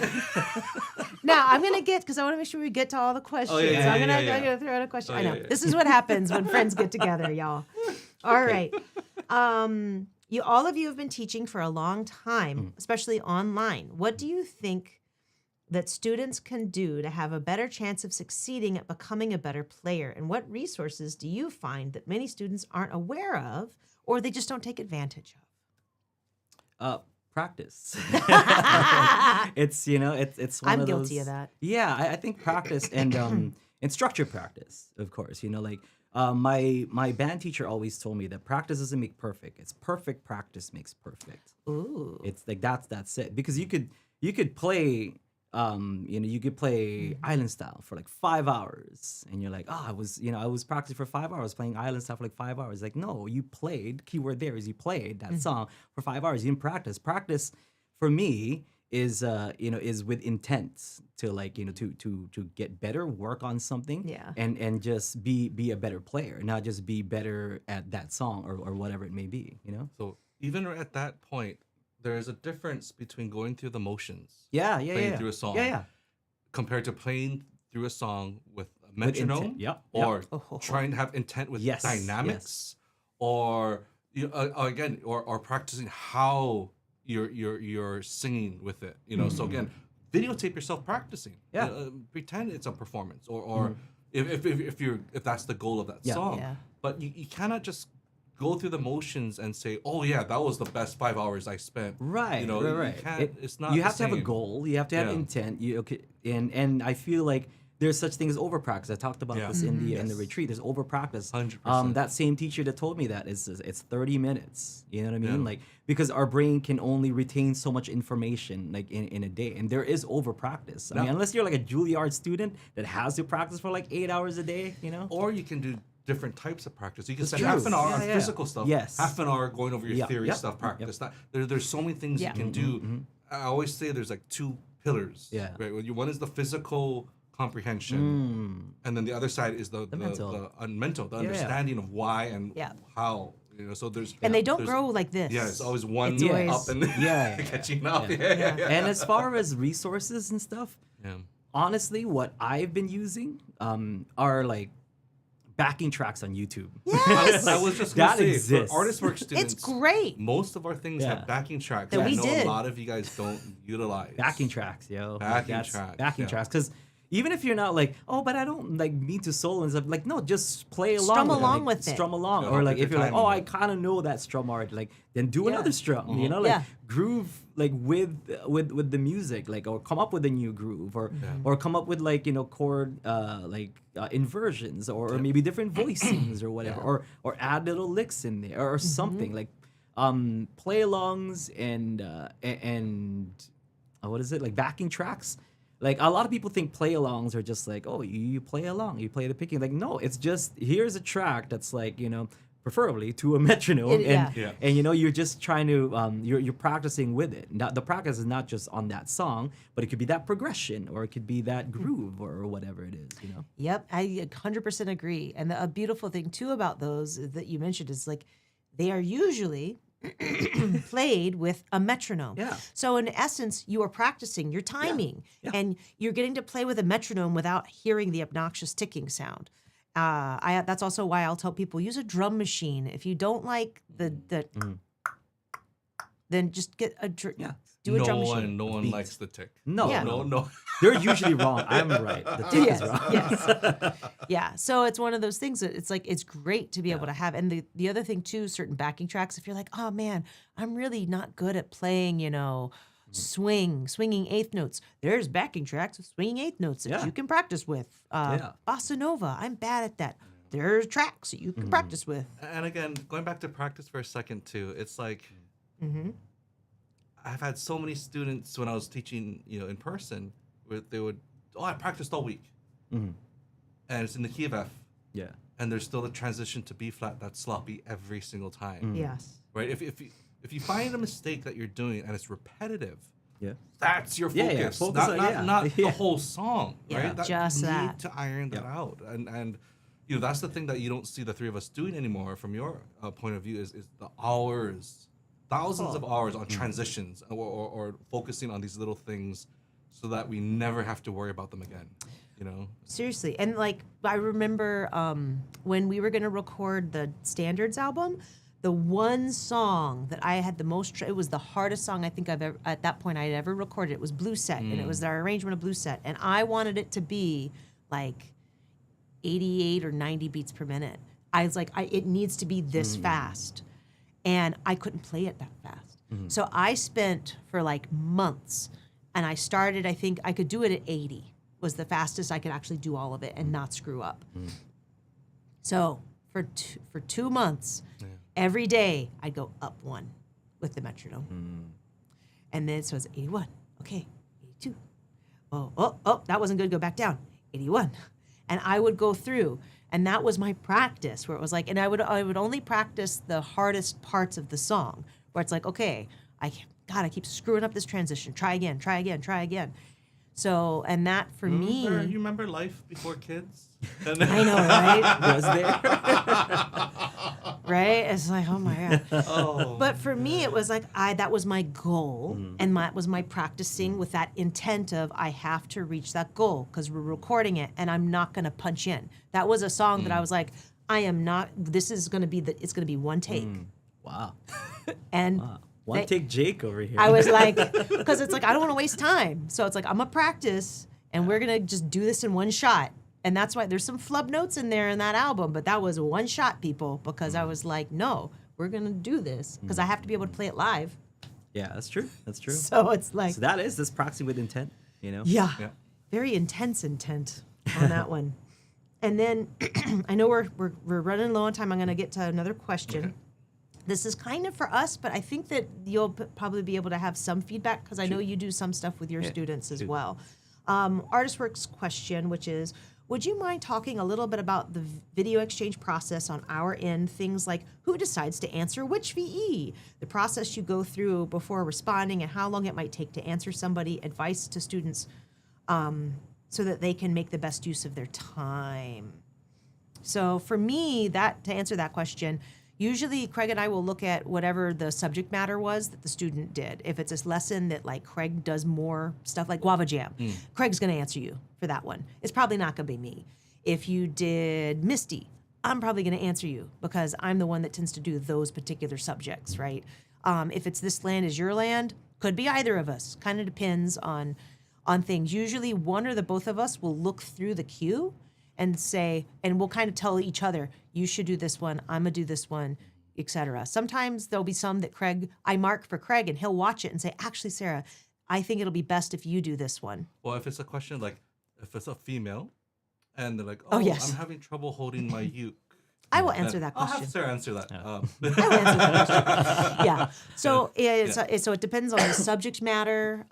Now I'm gonna get because I want to make sure we get to all the questions. yeah, I'm yeah, gonna throw out a question. Oh, I know yeah. this is what happens when friends get together, y'all. All right. All of you have been teaching for a long time, especially online. What do you think that students can do to have a better chance of succeeding at becoming a better player? And what resources do you find that many students aren't aware of or they just don't take advantage of? Practice. It's it's one I'm of guilty those, of that. Yeah, I think practice and structured practice, of course. My band teacher always told me that practice doesn't make perfect. It's perfect practice makes perfect. Ooh. It's that's it. Because you could play you could play island style for 5 hours, and you're like, I was practicing for 5 hours playing island style for 5 hours. Like, no, you played. Keyword there is you played that song for 5 hours. You didn't practice. Practice for me is with intent to get better, work on something, and just be a better player, not just be better at that song or whatever it may be. So even at that point, there is a difference between going through the motions, Yeah. playing through a song. Yeah. compared to playing through a song with a With intent, metronome, yep, or yep. trying to have intent with Yes, dynamics, or again, or practicing how you're singing with it. So again, videotape yourself practicing. Yeah. Pretend it's a performance, or if that's the goal of that Yeah. song. Yeah. But you cannot just go through the motions and say, oh yeah, that was the best 5 hours I spent. Right, You right. can't, it's not You the have to have a same. goal. You have to have Yeah. intent. And I feel like there's such thing as over practice. I talked about Yeah. this in the Yes. retreat. There's over practice. 100%. That same teacher that told me that it's 30 minutes. You know what I mean? Yeah. Like, because our brain can only retain so much information like in a day, and there is over practice. I mean, Yeah. unless you're like a Juilliard student that has to practice for like 8 hours a day. Or you can do different types of practice. You can That's spend true. half an hour Yeah, on yeah. physical stuff, Yes. half an hour going over your Yeah. theory Yep. stuff, Yep. practice. There's so many things Yeah. you can do. I always say there's like two pillars. Yeah. Right? One is the physical comprehension, and then the other side is the mental. mental, the Yeah. understanding of why and Yeah. how. So there's And they don't there's- grow like this. Yeah, it's always one It's always- up and Yeah. catching up. Yeah. Yeah. And as far as resources and stuff, Yeah. honestly, what I've been using are like backing tracks on YouTube. Yes. I was just gonna That say, exists. for ArtistWorks students, It's great. most of our things Yeah. have backing tracks That that we I know did. a lot of you guys don't utilize. Backing tracks, yo. Backing That's tracks, Backing yeah. tracks. Because even if you're not like, oh, but I don't like mean to solo and stuff, like, no, just play along Strum with along it. with it. Strum along. Yeah, Or like take if your you're like, time oh, with I it. kind of know that strum already, like, then do Yeah. another strum, you know? Like Yeah. groove like with the music, like, or come up with a new groove, or come up with like, chord inversions, or maybe different voicings or whatever, or add little licks in there or something like play alongs and what is it, like backing tracks. Like a lot of people think play alongs are just like, oh, you play along, you play the picking. Like, no, it's just here's a track that's like, preferably to a metronome, Yeah. and you're just trying to you're practicing with it. Now, the practice is not just on that song, but it could be that progression, or it could be that groove, or whatever it is. Yep, I 100% agree. And a beautiful thing too about those that you mentioned is like they are usually played with a metronome. Yeah. So in essence, you are practicing your timing, Yeah. and you're getting to play with a metronome without hearing the obnoxious ticking sound. That's also why I'll tell people use a drum machine. If you don't like the then just get a do a drum machine. No one Beat. likes the tick. No, Yeah. No. They're usually wrong. I'm right. The tick Yes, is wrong. yes. Yeah, so it's one of those things that it's like it's great to be able to have. And the other thing too, certain backing tracks, if you're like, oh man, I'm really not good at playing, swinging eighth notes. There's backing tracks with swinging eighth notes that Yeah. you can practice with. Bossa Nova, I'm bad at that. There's tracks that you can practice with. And again, going back to practice for a second too, it's like I've had so many students when I was teaching, in person, where they would, I practiced all week, and it's in the key of F, Yeah. and there's still a transition to B flat that's sloppy every single time, Yes. right? If you find a mistake that you're doing and it's repetitive, Yeah. that's your Yeah, focus, yeah, focus on- yeah. not Yeah. the whole song, Yeah, right? just you that. need to iron that out, and that's the thing that you don't see the three of us doing anymore from your point of view is the hours, thousands of hours on transitions or focusing on these little things so that we never have to worry about them again, Seriously. And like I remember when we were going to record the Standards album, the one song that I had the most, it was the hardest song I think I've ever, at that point I'd ever recorded. It was Blue Set, and it was our arrangement of Blue Set. And I wanted it to be like 88 or 90 beats per minute. I was like, it needs to be this fast. And I couldn't play it that fast. So I spent for like months, and I started, I think I could do it at 80 was the fastest I could actually do all of it and not screw up. So for 2 months, every day I'd go up one with the metronome. And then so it's 81, okay, 82. Oh, that wasn't good, go back down, 81. And I would go through, and that was my practice where it was like, and I would only practice the hardest parts of the song where it's like, okay, I keep screwing up this transition. Try again. So, and that for me, You remember life before kids? I know, right? Was there? right? It's like, oh my God. Oh, But for me, it was like that was my goal, and that was my practicing with that intent of I have to reach that goal because we're recording it, and I'm not going to punch in. That was a song that I was like, I am not. This is going to be it's going to be one take, Wow. and One take Jake over here. I was like, because it's like I don't want to waste time, so it's like I'm gonna practice, and we're gonna just do this in one shot. And that's why there's some flub notes in there in that album, but that was a one shot, people, because I was like, no, we're gonna do this because I have to be able to play it live. Yeah, that's true. That's true. So it's like, So that is this practicing with intent, you know? yeah, Yeah. very intense intent on that one. And then I know we're running low on time. I'm gonna get to another question. Okay. This is kind of for us, but I think that you'll probably be able to have some feedback because I know you do some stuff with your students as well. ArtistWorks question, which is, would you mind talking a little bit about the video exchange process on our end? Things like who decides to answer which VE, the process you go through before responding, and how long it might take to answer somebody, advice to students so that they can make the best use of their time. So for me, to answer that question, usually Craig and I will look at whatever the subject matter was that the student did. If it's a lesson that like Craig does more stuff like Guava Jam, Craig's going to answer you for that one. It's probably not going to be me. If you did Misty, I'm probably going to answer you because I'm the one that tends to do those particular subjects, right? If it's This Land Is Your Land, could be either of us. Kind of depends on things. Usually one or the both of us will look through the queue and say, and we'll kind of tell each other, you should do this one, I'm gonna do this one, etc. Sometimes there'll be some that I mark for Craig and he'll watch it and say, actually, Sarah, I think it'll be best if you do this one. Well, if it's a question like, if it's a female, and they're like, Oh, yes. I'm having trouble holding my uke. I will answer that I'll question. have Sarah answer that. I will answer that question. Yeah. So so it depends on the subject matter,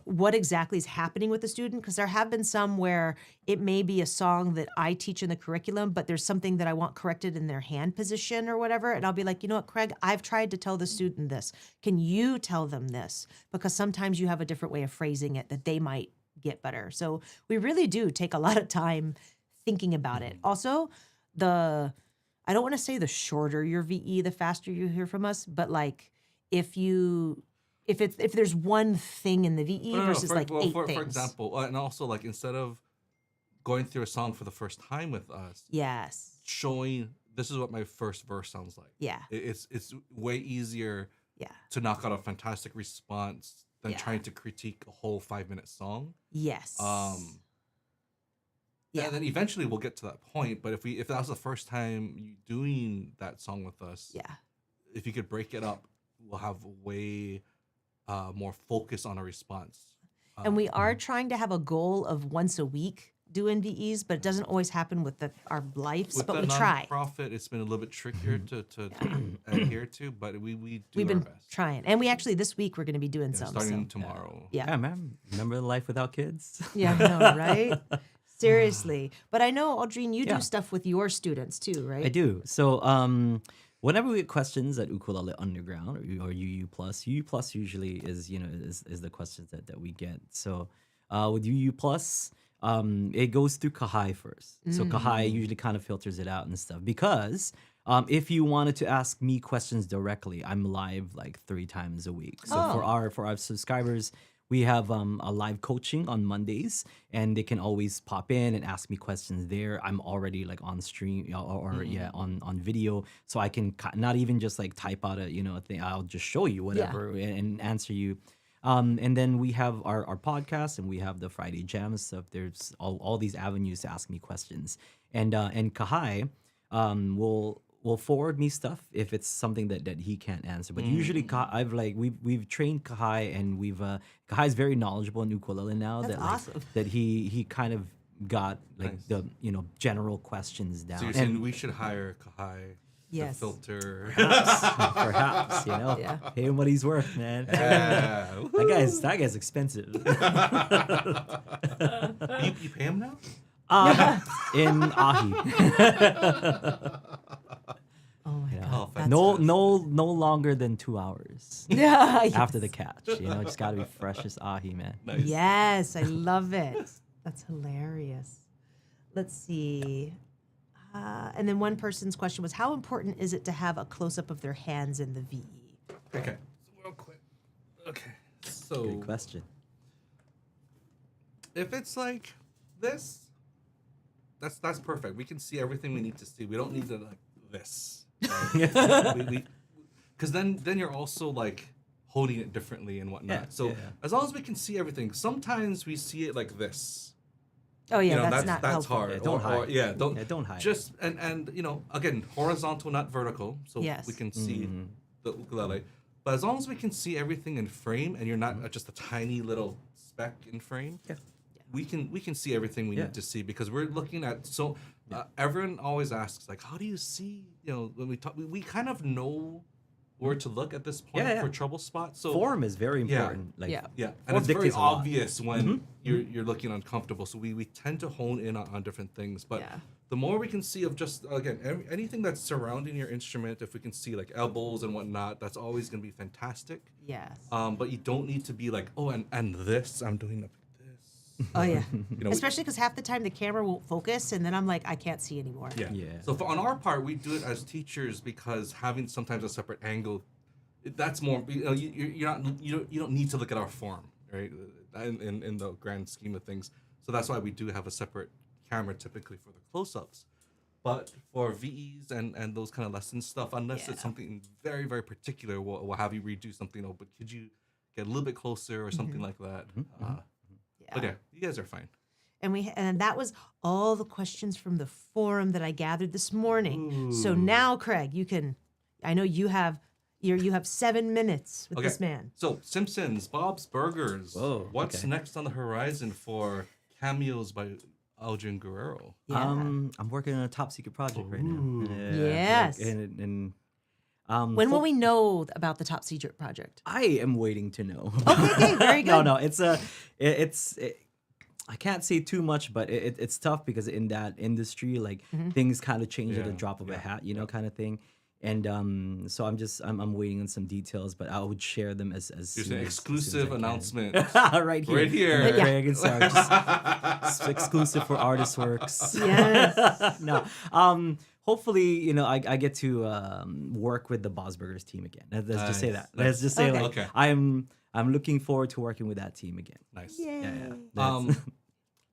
what exactly is happening with the student, because there have been some where it may be a song that I teach in the curriculum, but there's something that I want corrected in their hand position or whatever, and I'll be like, you know what, Craig, I've tried to tell the student this. Can you tell them this? Because sometimes you have a different way of phrasing it that they might get better. So we really do take a lot of time thinking about it. Also, I don't want to say the shorter your VE, the faster you hear from us, but like if there's one thing in the VE versus eight things. For example, and also like instead of going through a song for the first time with us, yes, showing this is what my first verse sounds like. Yeah, it's way easier. Yeah, to knock out a fantastic response than trying to critique a whole 5-minute song. Yes. Yeah, and then eventually we'll get to that point. But if that was the first time you doing that song with us, if you could break it up, we'll have way more focus on a response. And we are trying to have a goal of once a week doing VEs, but it doesn't always happen with our lives. With but the we try. Nonprofit, it's been a little bit trickier to adhere to, but we've been our best. trying, and we actually this week we're going to be doing some starting tomorrow. Yeah, man. Remember the life without kids? Yeah, I know, right? Seriously. But I know, Aldrine, you do stuff with your students too, right? I do. So whenever we get questions at Ukulele Underground or UU Plus usually is the questions that we get. So with UU Plus, it goes through Kahai first. So Kahai usually kind of filters it out and stuff because if you wanted to ask me questions directly, I'm live like 3 times a week. So for our subscribers, we have a live coaching on Mondays, and they can always pop in and ask me questions there. I'm already like on stream or on video, so I can not even just like type out a thing. I'll just show you whatever and answer you. And then we have our podcast, and we have the Friday Jam stuff. There's all these avenues to ask me questions, and Kahai will forward me stuff if it's something that he can't answer. But usually we've trained Kahai, and Kahai's very knowledgeable in ukulele now. That's awesome. That he kind of got like the general questions down. So you're saying we should hire Kahai Yes. to filter. Perhaps, Yeah. pay him what he's worth, man. Yeah. That guy's expensive. You pay him now? In Ahi. Oh my God. Oh, That's No longer than 2 hours Yeah. after the catch. Just gotta be fresh as Ahi, man. Nice. Yes, I love it. That's hilarious. Let's see. And then one person's question was, how important is it to have a close-up of their hands in the VE? Okay, so real quick. Okay, so Good question. if it's like this, that's perfect. We can see everything we need to see. We don't need to like this. Right? Because then you're also like holding it differently and whatnot. Yeah, So yeah. as long as we can see everything, sometimes we see it like this. Oh yeah, You know, that's not that's helpful. hard. Yeah, don't hide. Don't hide. Just and you know, again, horizontal, not vertical, so Yes. we can see the ukulele. But as long as we can see everything in frame, and you're not just a tiny little speck in frame, Yeah. we can see everything we Yeah. need to see because we're looking at. So everyone always asks like, how do you see? You know, when we talk, we kind of know where to look at this point Yeah, yeah. for trouble spots. So Form is very Yeah. important. Like, Yeah. yeah, and Form it's very dictates a lot. obvious when you're looking uncomfortable. So we tend to hone in on different things. But Yeah. the more we can see of just again anything that's surrounding your instrument, if we can see like elbows and whatnot, that's always going to be fantastic. Yes. But you don't need to be like, oh, and this I'm doing like this. Oh yeah. You know, Especially because half the time the camera won't focus, and then I'm like, I can't see anymore. yeah. Yeah. So on our part, we do it as teachers because having sometimes a separate angle, that's more. You know, you don't need to look at our form, right? In the grand scheme of things. So that's why we do have a separate camera typically for the close-ups. But for VEs and those kind of lesson stuff, unless Yeah. it's something very, very particular, we'll have you redo something. Oh, but could you get a little bit closer or something like that? But yeah, you guys are fine. And that was all the questions from the forum that I gathered this morning. So now, Craig, you can. I know you have 7 minutes with this man. So Simpsons, Bob's Burgers. Whoa, What's okay. next on the horizon for cameos by Aldrine Guerrero? Yeah. I'm working on a top secret project right now. Yes. When will we know about the top secret project? I am waiting to know. Okay, very good. No, it's I can't say too much, but it's tough because in that industry, like things kind of change at the Yeah, drop of a hat, you know, kind of thing. And so I'm waiting on some details, but I would share them as There's soon an as exclusive I can. announcement. right here. Right here. Right Yeah. Craig and Sarah, just exclusive for ArtistWorks. Yes. No. Hopefully, you know, I get to work with the Bosburgers team again. Let's just say Nice. that. Let's just say Okay. like Okay. I'm looking forward to working with that team again. Nice. Yay. Yeah. That's-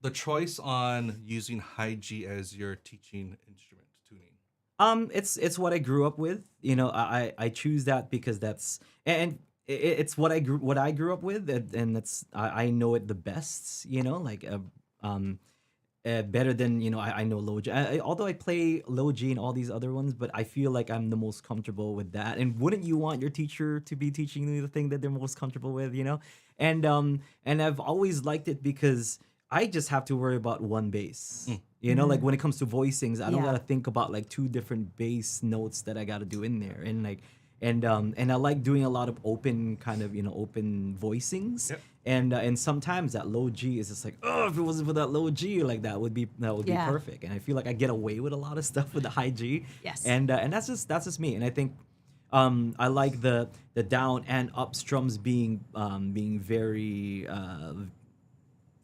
The choice on using high G as your teaching instrument tuning. It's what I grew up with. You know, I choose that because that's and it's what I grew up with, and that's I know it the best. You know, like better than I know low G. Although I play low G and all these other ones, but I feel like I'm the most comfortable with that. And wouldn't you want your teacher to be teaching you the thing that they're most comfortable with? You know, and I've always liked it because I just have to worry about one bass. You know, like when it comes to voicings, I don't Yeah. gotta think about like 2 different bass notes that I gotta do in there. And like and I like doing a lot of open kind of, open voicings. Yep. And sometimes that low G is just like, oh, if it wasn't for that low G, like that would be Yeah. perfect. And I feel like I get away with a lot of stuff with the high G. Yes. And that's just me. And I think I like the down and up strums being very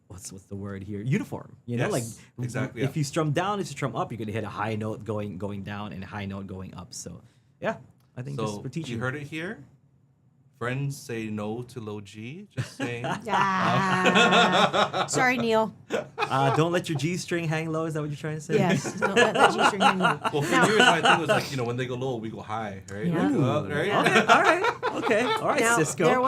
what's the word here? Uniform. You know, Yes, like exactly, if yeah. you strum down, if you strum up, you're gonna hit a high note going down and a high note going up. So yeah, I think just So for teaching. you heard it here. Friends say no to low G. Just saying. Ah. Sorry, Neil. Don't let your G string hang low. Is that what you're trying to say? Yes. Don't let that G string hang low. Well, for years my thing was like, when they go low, we go high, right? Yeah. Like, right? Okay. All right. All right, Now, Cisco. there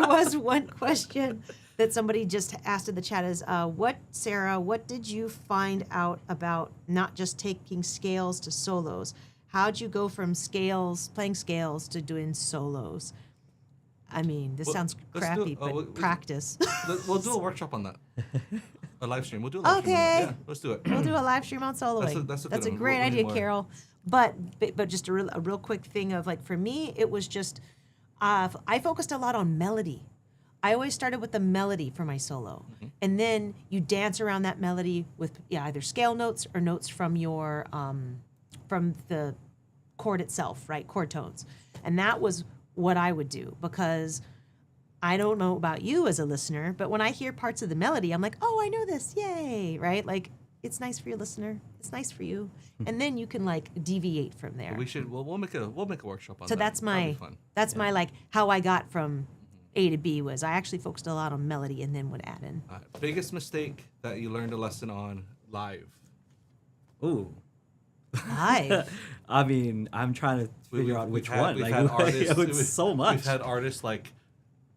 was one question that somebody just asked in the chat is, Sarah, what did you find out about not just taking scales to solos? How'd you go from playing scales to doing solos? I mean, this Well, sounds let's do crappy, it. but We- practice. We'll do a workshop on that. A live stream. We'll do a live stream on Okay. that. Yeah, let's do it. We'll do a live stream on soloing. That's a That's a good one. great We'll need idea, more. Carol. But just a real quick thing of like, for me, it was just I focused a lot on melody. I always started with the melody for my solo, and then you dance around that melody with either scale notes or notes from your from the chord itself, right? Chord tones, and that was what I would do because I don't know about you as a listener, but when I hear parts of the melody, I'm like, oh, I know this, yay, right? Like it's nice for your listener. It's nice for you, and then you can like deviate from there. We'll make a workshop on So that. that's That'll be my fun. that's my like how I got from A to B was I actually focused a lot on melody and then would add in. Biggest mistake that you learned a lesson on live. Ooh. Live. I mean, I'm trying to figure out which one. We've Like, had artists. it's so much. We've had artists like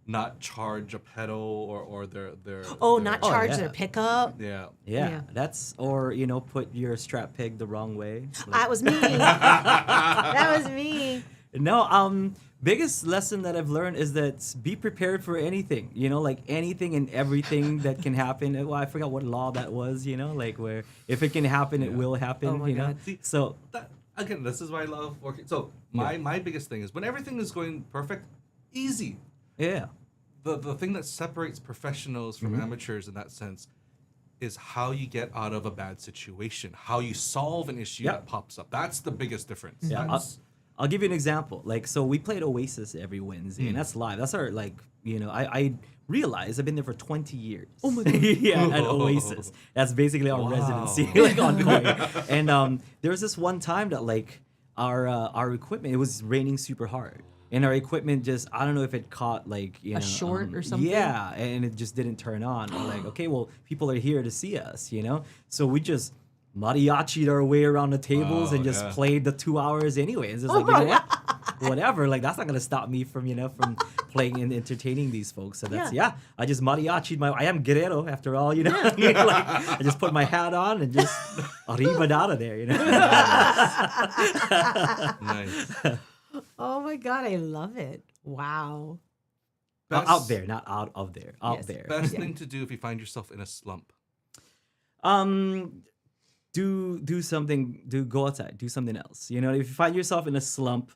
not charge a pedal or their Not charge yeah. their pickup. yeah. Yeah, that's or put your strap peg the wrong way. That was me. That was me. No, biggest lesson that I've learned is that be prepared for anything. Like anything and everything that can happen. Well, I forgot what law that was. Like where if it can happen, it will happen. Oh my God. See, So again, this is why I love working. So my biggest thing is when everything is going perfect, easy. yeah, The thing that separates professionals from amateurs in that sense is how you get out of a bad situation, how you solve an issue that pops up. That's the biggest difference. yeah. That's- I'll give you an example. Like, so we played Oasis every Wednesday, and that's live. That's our I realized I've been there for 20 years. Oh my god! Yeah, at Oasis. That's basically our residency, like on Kauai. And there was this one time that like our equipment, it was raining super hard. And our equipment just, I don't know if it caught like, A short or something? Yeah, and it just didn't turn on. We're like, okay, well, people are here to see us, So we just mariachi'd our way around the tables and just played the 2 hours anyways. It's like, you know what? Whatever. Like, that's not going to stop me from, from playing and entertaining these folks. So that's, I just mariachi'd I am Guerrero after all, like, I just put my hat on and just arriba out of there, nice. Oh my God, I love it. Wow. Out there, not out of there. Out Yes. there. Best thing to do if you find yourself in a slump. Do something. Go outside. Do something else. If you find yourself in a slump,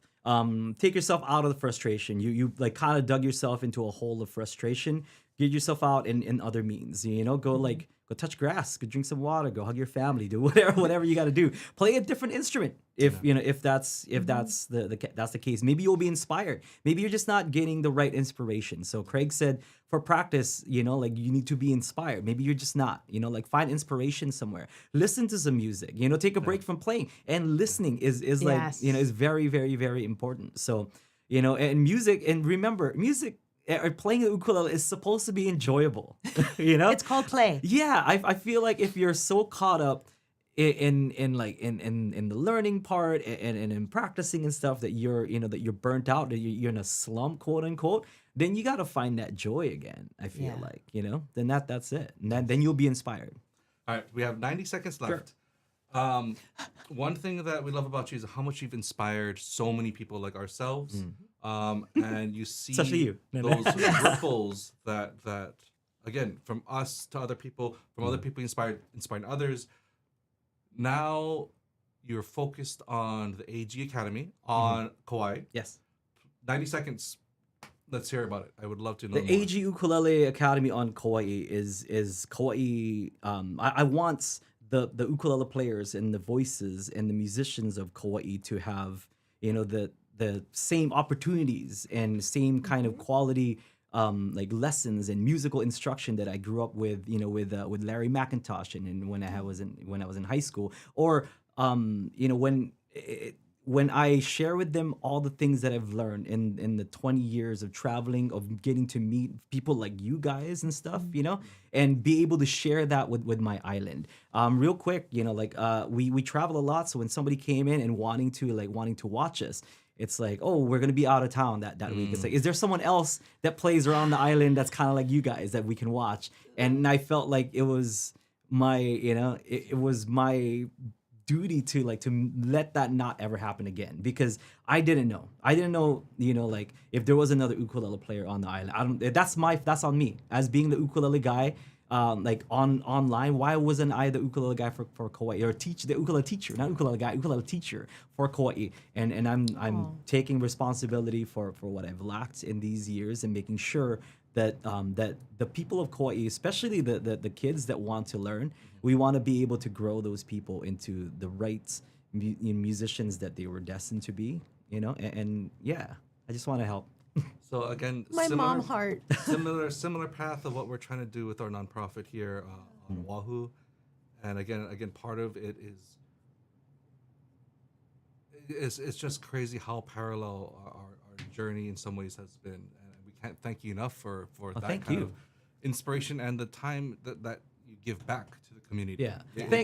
take yourself out of the frustration. You like kind of dug yourself into a hole of frustration. Get yourself out in other means. Go touch grass. Go drink some water. Go hug your family. Do whatever you got to do. Play a different instrument. If that's the case, maybe you'll be inspired. Maybe you're just not getting the right inspiration. So Craig said for practice, like you need to be inspired. Maybe you're just not. Like find inspiration somewhere. Listen to some music. Take a break from playing. And listening is like is very very very important. So and music, and remember music. Or playing the ukulele is supposed to be enjoyable, It's called play. Yeah, I feel like if you're so caught up in the learning part and in practicing and stuff that you're burnt out, that you're in a slump, quote unquote, then you got to find that joy again. I feel like then that's it, and then you'll be inspired. All right, we have 90 seconds left. Sure. One thing that we love about you is how much you've inspired so many people like ourselves. And you see Especially you. those ripples that again, from us to other people, from other people inspiring others. Now you're focused on the AG Academy on Kauai. Yes. 90 seconds. Let's hear about it. I would love to know The more. AG Ukulele Academy on Kauai is Kauai. I want the ukulele players and the voices and the musicians of Kauai to have the same opportunities and same kind of quality like lessons and musical instruction that I grew up with with Larry McIntosh and when I was in high school, or when I share with them all the things that I've learned in the 20 years of traveling, of getting to meet people like you guys and stuff, and be able to share that with my island. Real quick, we travel a lot. So when somebody came in and wanting to watch us, it's like, oh, we're going to be out of town that week. It's like, is there someone else that plays around the island that's kind of like you guys that we can watch? And I felt like it was my, it was my duty to let that not ever happen again, because I didn't know, like if there was another ukulele player on the island. That's on me as being the ukulele guy. Like online, why wasn't I the ukulele guy for Kauai, or the ukulele teacher, not ukulele guy, ukulele teacher for Kauai? And I'm taking responsibility for what I've lacked in these years and making sure that that the people of Kauai, especially the kids that want to learn, we want to be able to grow those people into the right musicians that they were destined to be, and yeah, I just want to help. So again, My mom heart. similar path of what we're trying to do with our nonprofit here on Oahu, And again, part of it is it's just crazy how parallel our journey in some ways has been, and we can't thank you enough for that thank kind you. of inspiration and the time that you give back to the community. Yeah,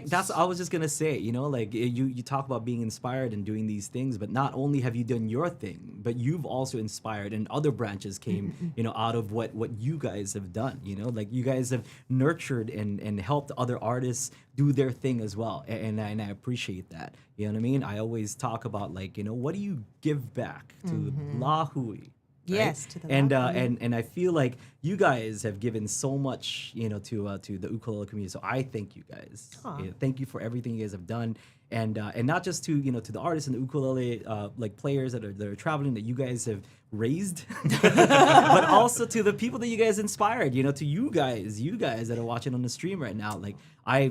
that's I was just gonna say. You know, like you talk about being inspired and doing these things, but not only have you done your thing, but you've also inspired, and other branches came, you know, out of what you guys have done. You know, like you guys have nurtured and helped other artists do their thing as well, and I appreciate that. You know what I mean? I always talk about, like, you know, what do you give back to La Hui? Yes, to the and Latin. and I feel like you guys have given so much, you know, to the ukulele community. So I thank you guys. Aw. Yeah, thank you for everything you guys have done, and not just to, you know, to the artists and the ukulele like players that are traveling that you guys have raised, but also to the people that you guys inspired. You know, to you guys that are watching on the stream right now. Like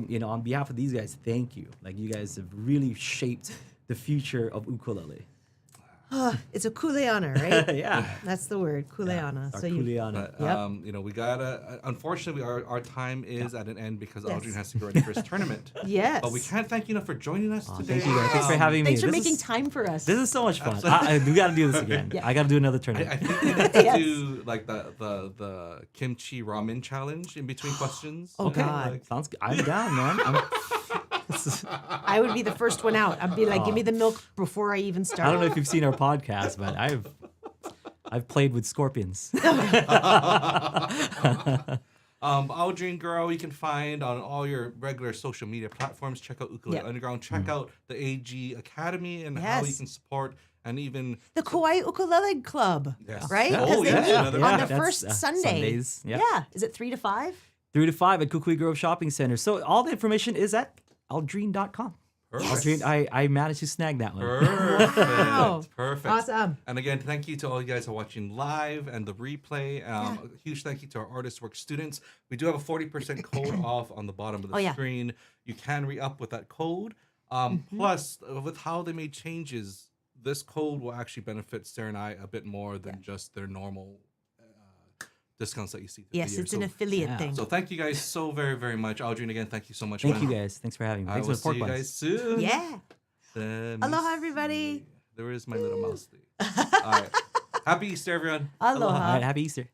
you know, on behalf of these guys, thank you. Like you guys have really shaped the future of ukulele. It's a kuleana, right? Yeah. That's the word, kuleana. Our So you, kuleana. But Yep. you know, we gotta. Unfortunately, our time is at an end because Yes. Aldrine has to get ready for his tournament. yes. But we can't thank you enough for joining us today. Thank you guys. Thanks for having me. Thanks for This making is- time for us. This is so much fun. We got to do this again. Yeah. I got to do another I tournament. think we need to Yes. do like the kimchi ramen challenge in between questions. Oh, God. Like, Sounds good. I'm down, man. I would be the first one out. I'd be like, give me the milk before I even start. I don't know if you've seen our podcast, but I've played with scorpions. Aldrine Guerrero, you can find on all your regular social media platforms. Check out Ukulele Yep. Underground. Check out the AG Academy and how you Yes. can support and even The Kauai Ukulele Club, Yes. right? Yeah. 'Cause Oh, they yeah. meet Another on one. the That's, first Sunday. Sundays. Yeah. Yeah. Is it 3 to 5? 3 to 5 at Kukui Grove Shopping Center. So all the information is at aldrine.com. Perfect. Aldrine, I managed to snag that one. Perfect. Wow. Perfect. Awesome. And again, thank you to all you guys who are watching live and the replay. A huge thank you to our ArtistWorks students. We do have a 40% code off on the bottom of the Oh, yeah. screen. You can re-up with that code. Plus, with how they made changes, this code will actually benefit Sarah and I a bit more than just their normal discounts that you see. through the Yes, year. it's an So- affiliate yeah. thing. So thank you guys so very, very much. Aldrine, again, thank you so much. Thank man. you guys. Thanks for having me. I Thanks will for the pork see you buns. guys soon. Yeah. Let me Aloha, everybody. see. There is my little mouse. All right. Happy Easter, everyone. Aloha. All right, happy Easter.